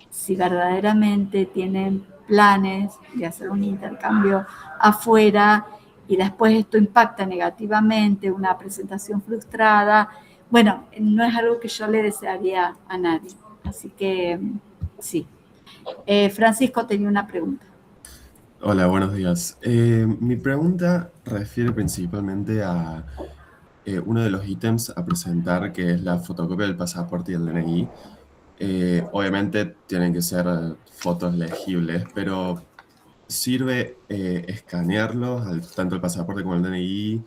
S1: si verdaderamente tienen planes de hacer un intercambio afuera y después esto impacta negativamente, una presentación frustrada, bueno, no es algo que yo le desearía a nadie. Así que sí. Francisco tenía una pregunta.
S5: Hola, buenos días. Mi pregunta refiere principalmente a uno de los ítems a presentar, que es la fotocopia del pasaporte y el DNI. Obviamente tienen que ser fotos legibles, pero ¿sirve escanearlos, tanto el pasaporte como el DNI,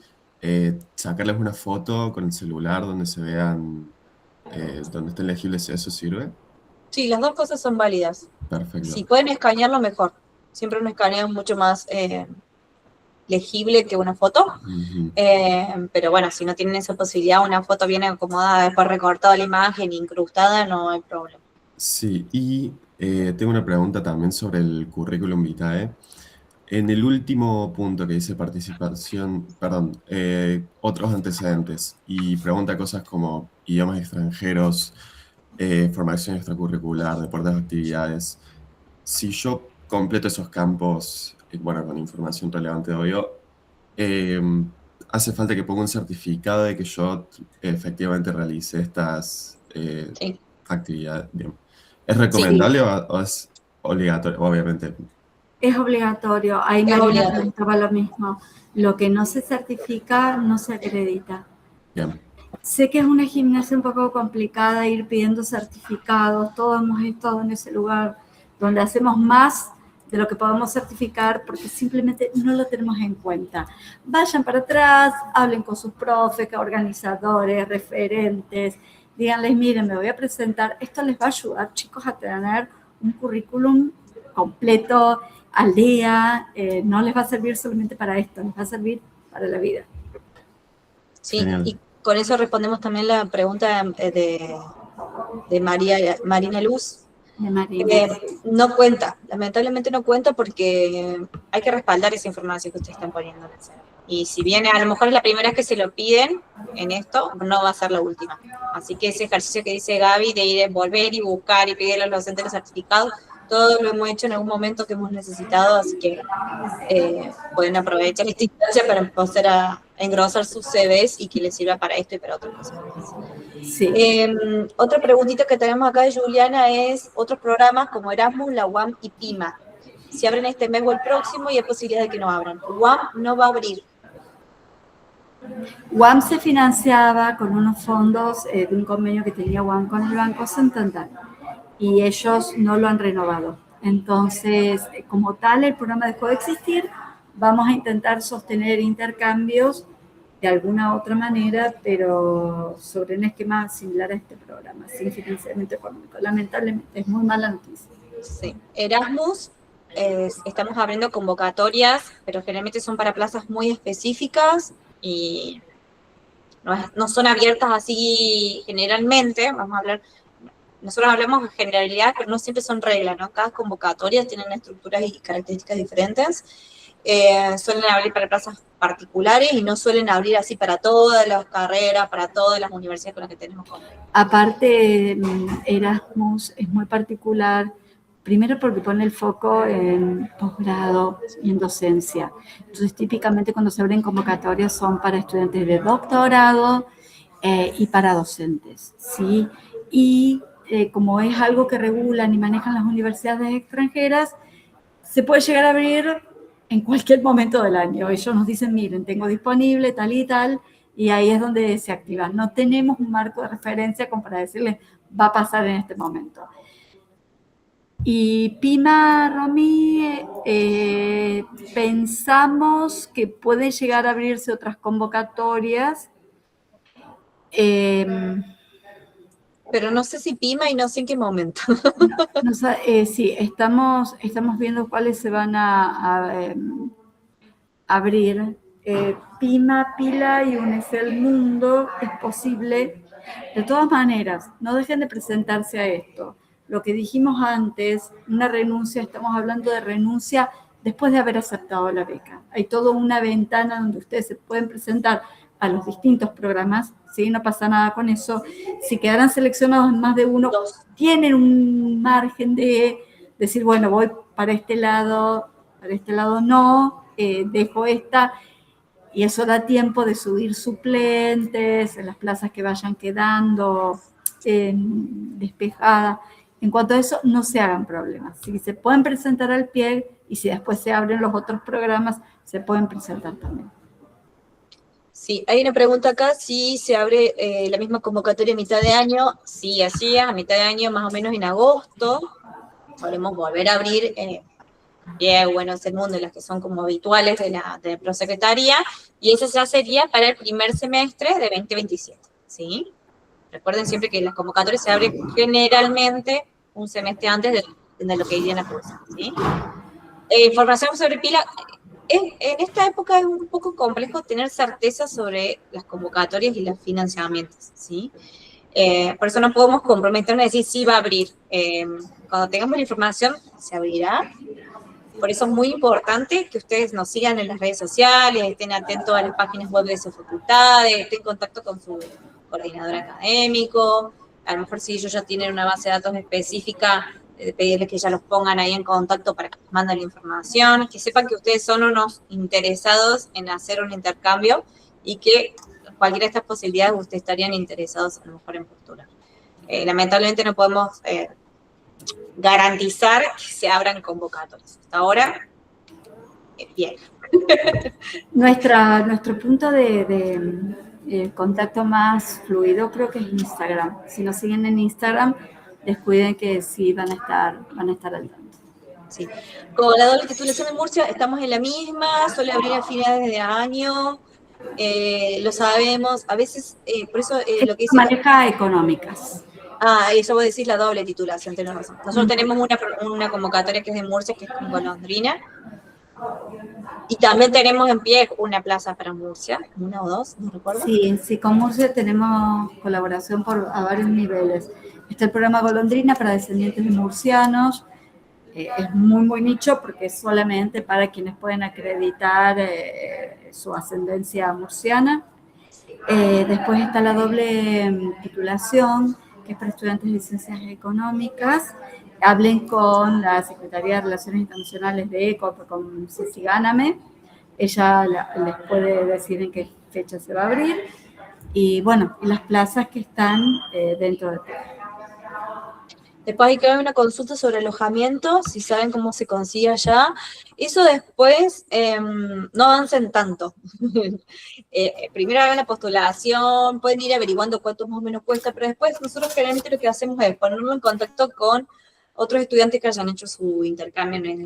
S5: sacarles una foto con el celular donde se vean, donde estén legibles? ¿Eso sirve?
S2: Sí, las dos cosas son válidas.
S5: Perfecto.
S2: Si pueden escanearlo, mejor. Siempre un escaneo es mucho más legible que una foto.
S5: Ujú.
S2: Pero bueno, si no tienen esa posibilidad, una foto bien acomodada, después recortada la imagen, incrustada, no hay problema.
S5: Sí, y tengo una pregunta también sobre el currículum vitae. En el último punto que dice participación, perdón, otros antecedentes, y pregunta cosas como idiomas extranjeros, formación extracurricular, deportes, actividades. Si yo completo esos campos, bueno, con información relevante, obvio, eh, hace falta que ponga un certificado de que yo efectivamente realicé estas
S2: Sí.
S5: actividades. Bien. ¿Es
S2: Sí.
S5: recomendable o es obligatorio? Obviamente.
S1: Es obligatorio. Ahí
S2: Es
S1: Marina
S2: obligatorio.
S1: preguntaba lo mismo. Lo que no se certifica no se acredita.
S5: Bien.
S1: Sé que es una gimnasia un poco complicada ir pidiendo certificados. Todos hemos estado en ese lugar donde hacemos más de lo que podemos certificar porque simplemente no lo tenemos en cuenta. Vayan para atrás, hablen con sus profes, organizadores, referentes, díganles, miren, me voy a presentar. Esto les va a ayudar, chicos, a tener un currículum completo, al día. No les va a servir solamente para esto, les va a servir para la vida.
S2: Sí,
S5: Genial.
S2: y con eso respondemos también la pregunta de Marina Luz.
S1: De Marina.
S2: No cuenta, lamentablemente no cuenta porque hay que respaldar esa información que ustedes están poniendo en el CV. Y si bien a lo mejor es la primera vez que se lo piden en esto, no va a ser la última. Así que ese ejercicio que dice Gaby de ir a volver y buscar y pedirle a los docentes los certificados, todo lo hemos hecho en algún momento que hemos necesitado, así que pueden aprovechar esta instancia para empezar a engrosar sus CVs y que les sirva para esto y para otras cosas más.
S1: Sí.
S2: Otra preguntita que tenemos acá de Juliana es otros programas como Erasmus, la UAM y PIMA. Si abren este mes o el próximo y hay posibilidad de que no abran. UAM no va a abrir.
S1: UAM se financiaba con unos fondos de un convenio que tenía UAM con el Banco Santander y ellos no lo han renovado. Entonces, como tal, el programa dejó de existir. Vamos a intentar sostener intercambios de alguna otra manera, pero sobre un esquema similar a este programa, sin financiamiento económico. Lamentablemente, es muy mala noticia.
S2: Sí, Erasmus, estamos abriendo convocatorias, pero generalmente son para plazas muy específicas y no son abiertas así generalmente, vamos a hablar, nosotros hablamos de generalidad, pero no siempre son reglas, ¿no? Cada convocatoria tiene estructuras y características diferentes. Suelen abrir para plazas particulares y no suelen abrir así para todas las carreras, para todas las universidades con las que tenemos convenio.
S1: Aparte, Erasmus es muy particular, primero porque pone el foco en posgrado y en docencia. Entonces, típicamente cuando se abren convocatorias son para estudiantes de doctorado y para docentes, ¿sí? Y como es algo que regulan y manejan las universidades extranjeras, se puede llegar a abrir en cualquier momento del año. Ellos nos dicen, miren, tengo disponible tal y tal, y ahí es donde se activa. No tenemos un marco de referencia como para decirles, va a pasar en este momento. Y Pima, Romy, pensamos que pueden llegar a abrirse otras convocatorias.
S2: Pero no sé si Pima y no sé en qué momento.
S1: Sí, estamos viendo cuáles se van a abrir. Pima, Pila y Unicel Mundo es posible. De todas maneras, no dejen de presentarse a esto. Lo que dijimos antes, una renuncia, estamos hablando de renuncia después de haber aceptado la beca. Hay toda una ventana donde ustedes se pueden presentar a los distintos programas, ¿sí? No pasa nada con eso. Si quedaran seleccionados en más de uno, tienen un margen de decir, bueno, voy para este lado no, dejo esta, y eso da tiempo de subir suplentes en las plazas que vayan quedando despejadas. En cuanto a eso, no se hagan problemas. Si se pueden presentar al pie y si después se abren los otros programas, se pueden presentar también.
S2: Sí, hay una pregunta acá, si se abre la misma convocatoria a mitad de año. Sí, así es, a mitad de año, más o menos en agosto, podemos volver a abrir Unicel Mundo, las que son como habituales de la prosecretaría, y eso ya sería para el primer semestre de 2027, ¿sí? Recuerden siempre que las convocatorias se abren generalmente un semestre antes de lo que irían a cursar, ¿sí? Información sobre Pila. En esta época es un poco complejo tener certeza sobre las convocatorias y los financiamientos, ¿sí? Por eso no podemos comprometernos a decir sí va a abrir. Cuando tengamos la información, se abrirá. Por eso es muy importante que ustedes nos sigan en las redes sociales, estén atentos a las páginas web de sus facultades, estén en contacto con su coordinador académico. A lo mejor si ellos ya tienen una base de datos específica, pedirles que ya los pongan ahí en contacto para que les manden la información, que sepan que ustedes son unos interesados en hacer un intercambio y que cualquiera de estas posibilidades ustedes estarían interesados a lo mejor en postular. Lamentablemente no podemos garantizar que se abran convocatorias. Hasta ahora, bien.
S1: Nuestro punto de contacto más fluido creo que es Instagram. Si nos siguen en Instagram, descuiden que sí van a estar al tanto.
S2: Sí. Con la doble titulación en Murcia estamos en la misma, suele abrir a finales de año, lo sabemos, a veces, por eso lo que dice...
S1: Maneja económicas.
S2: Eso vos decís la doble titulación, tenés razón. Nosotros tenemos una convocatoria que es de Murcia, que es con Golondrina, y también tenemos en pie una plaza para Murcia, una o dos, no recuerdo.
S1: Sí, con Murcia tenemos colaboración a varios niveles. Está el programa Golondrina para descendientes de murcianos, es muy, muy nicho porque es solamente para quienes pueden acreditar su ascendencia murciana. Después está la doble titulación, que es para estudiantes de ciencias económicas. Hablen con la Secretaría de Relaciones Internacionales de ECO, con Ceci Gáname. Ella les puede decir en qué fecha se va a abrir. Y bueno, las plazas que están dentro del programa.
S2: Después hay que haber una consulta sobre alojamiento, si saben cómo se consigue allá. Eso después no avancen tanto. Primero hagan la postulación, pueden ir averiguando cuánto más o menos cuesta, pero después nosotros generalmente lo que hacemos es ponernos en contacto con otros estudiantes que hayan hecho su intercambio en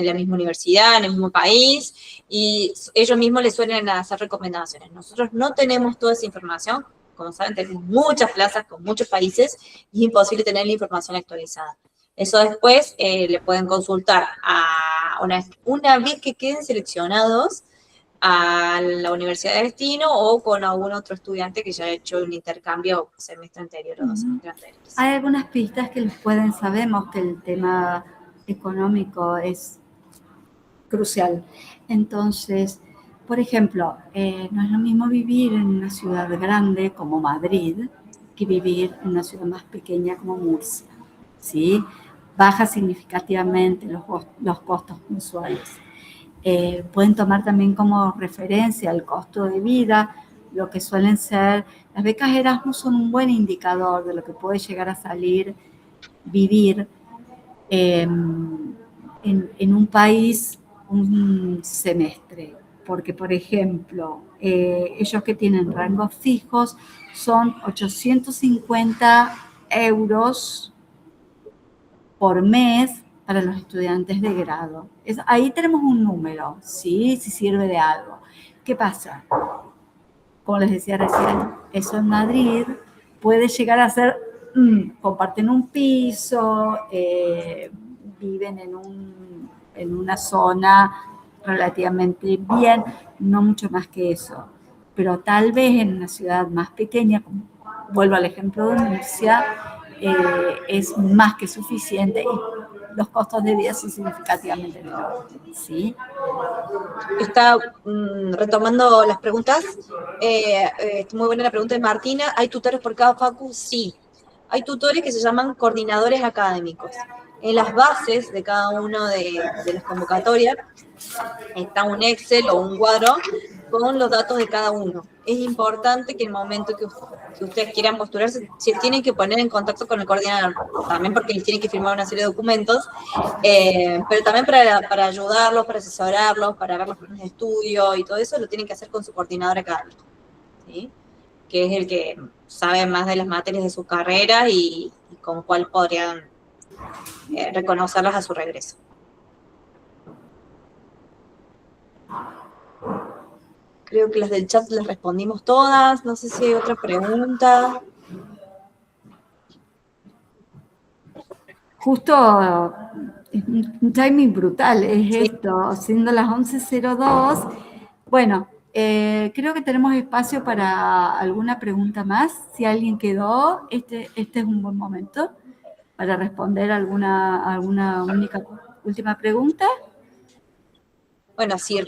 S2: la misma universidad, en el mismo país, y ellos mismos les suelen hacer recomendaciones. Nosotros no tenemos toda esa información. Como saben, tenemos muchas plazas con muchos países y es imposible tener la información actualizada. Eso después le pueden consultar una vez que queden seleccionados a la universidad de destino o con algún otro estudiante que ya ha hecho un intercambio semestre anterior o 2 semestres anteriores.
S1: Hay algunas pistas que sabemos que el tema económico es crucial. Entonces, por ejemplo, no es lo mismo vivir en una ciudad grande como Madrid que vivir en una ciudad más pequeña como Murcia, ¿sí? Baja significativamente los costos mensuales. Pueden tomar también como referencia el costo de vida, lo que suelen ser, las becas Erasmus son un buen indicador de lo que puede llegar a salir vivir en un país un semestre, porque por ejemplo, ellos que tienen rangos fijos son 850 euros por mes para los estudiantes de grado. Ahí tenemos un número, ¿sí? Si sirve de algo. ¿Qué pasa? Como les decía recién, eso en Madrid puede llegar a ser, comparten un piso, viven en una zona relativamente bien, no mucho más que eso. Pero tal vez en una ciudad más pequeña, como vuelvo al ejemplo de Murcia, es más que suficiente y los costos de vida son significativamente menores, ¿sí?
S2: Está retomando las preguntas. Muy buena la pregunta de Martina. ¿Hay tutores por cada facu? Sí. Hay tutores que se llaman coordinadores académicos. En las bases de cada uno de las convocatorias está un Excel o un cuadro con los datos de cada uno. Es importante que en el momento que ustedes quieran postularse, se tienen que poner en contacto con el coordinador, también porque les tienen que firmar una serie de documentos, pero también para ayudarlos, para asesorarlos, para ver los planes de estudio y todo eso, lo tienen que hacer con su coordinador académico, ¿sí? Que es el que sabe más de las materias de su carrera y con cuál podrían reconocerlas a su regreso. Creo que las del chat les respondimos todas. No sé si hay otra pregunta.
S1: Justo un timing brutal es esto, siendo las 11:02. Bueno, creo que tenemos espacio para alguna pregunta más. Si alguien quedó, este es un buen momento para responder alguna última pregunta.
S2: Bueno, si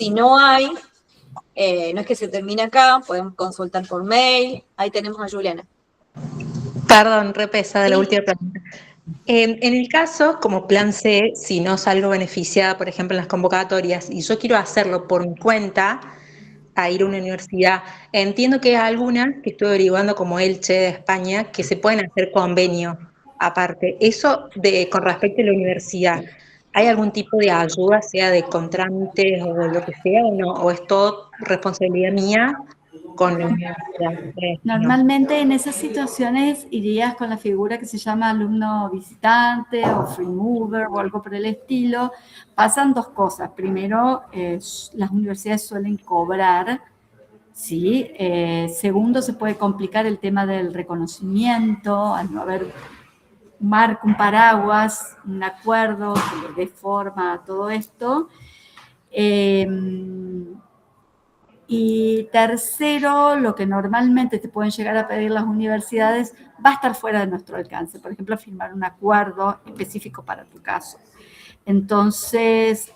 S2: no hay, no es que se termine acá, podemos consultar por mail. Ahí tenemos a Juliana.
S3: Perdón, repesa de la última pregunta. En el caso, como plan C, si no salgo beneficiada, por ejemplo, en las convocatorias, y yo quiero hacerlo por mi cuenta, a ir a una universidad, entiendo que hay algunas que estoy averiguando, como Elche de España, que se pueden hacer convenio aparte. Eso con respecto a la universidad, ¿hay algún tipo de ayuda, sea de contrámites o lo que sea, o no? ¿O es todo responsabilidad mía con la universidad?
S1: Normalmente en esas situaciones irías con la figura que se llama alumno visitante o free mover o algo por el estilo. Pasan dos cosas. Primero, las universidades suelen cobrar, ¿sí? Segundo, se puede complicar el tema del reconocimiento, al no haber un paraguas, un acuerdo que le dé forma a todo esto. Y tercero, lo que normalmente te pueden llegar a pedir las universidades va a estar fuera de nuestro alcance. Por ejemplo, firmar un acuerdo específico para tu caso. Entonces,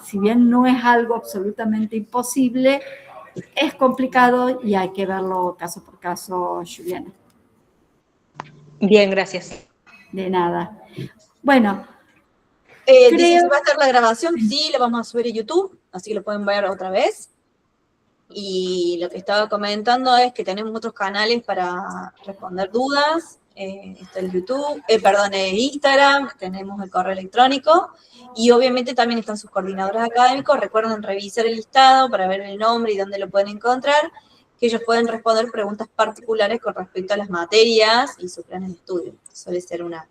S1: si bien no es algo absolutamente imposible, es complicado y hay que verlo caso por caso, Juliana.
S3: Bien, gracias.
S1: De nada. Bueno.
S2: Dice, ¿se va a hacer la grabación? Sí, la vamos a subir a YouTube, así que lo pueden ver otra vez. Y lo que estaba comentando es que tenemos otros canales para responder dudas. Está el YouTube, Instagram, tenemos el correo electrónico y obviamente también están sus coordinadores académicos. Recuerden revisar el listado para ver el nombre y dónde lo pueden encontrar, que ellos pueden responder preguntas particulares con respecto a las materias y sus planes de estudio. Suele ser una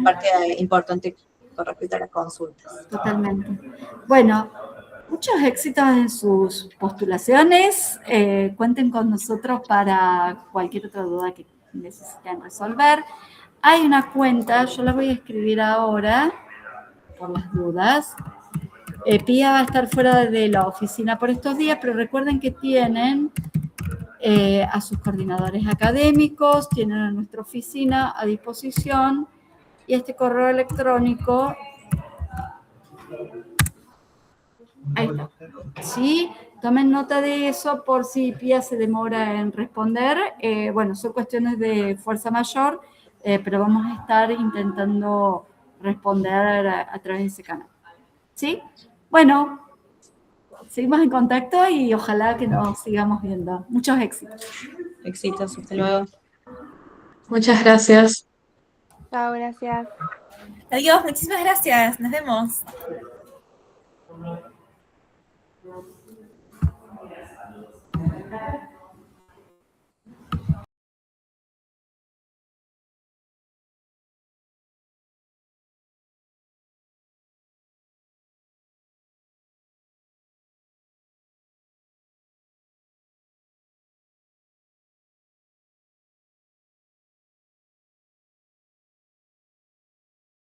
S2: parte importante con respecto a las consultas.
S1: Totalmente. Bueno, muchos éxitos en sus postulaciones. Cuenten con nosotros para cualquier otra duda que necesiten resolver. Hay una cuenta, yo la voy a escribir ahora, por las dudas. Pía va a estar fuera de la oficina por estos días, pero recuerden que tienen a sus coordinadores académicos, tienen a nuestra oficina a disposición, y este correo electrónico, ahí está. Sí, tomen nota de eso por si Pía se demora en responder. Bueno, son cuestiones de fuerza mayor, pero vamos a estar intentando responder a través de ese canal. ¿Sí? Bueno, seguimos en contacto y ojalá que nos sigamos viendo. Muchos éxitos.
S2: Éxitos, hasta luego.
S6: Muchas gracias.
S7: Chao, gracias.
S4: Adiós, muchísimas gracias. Nos vemos.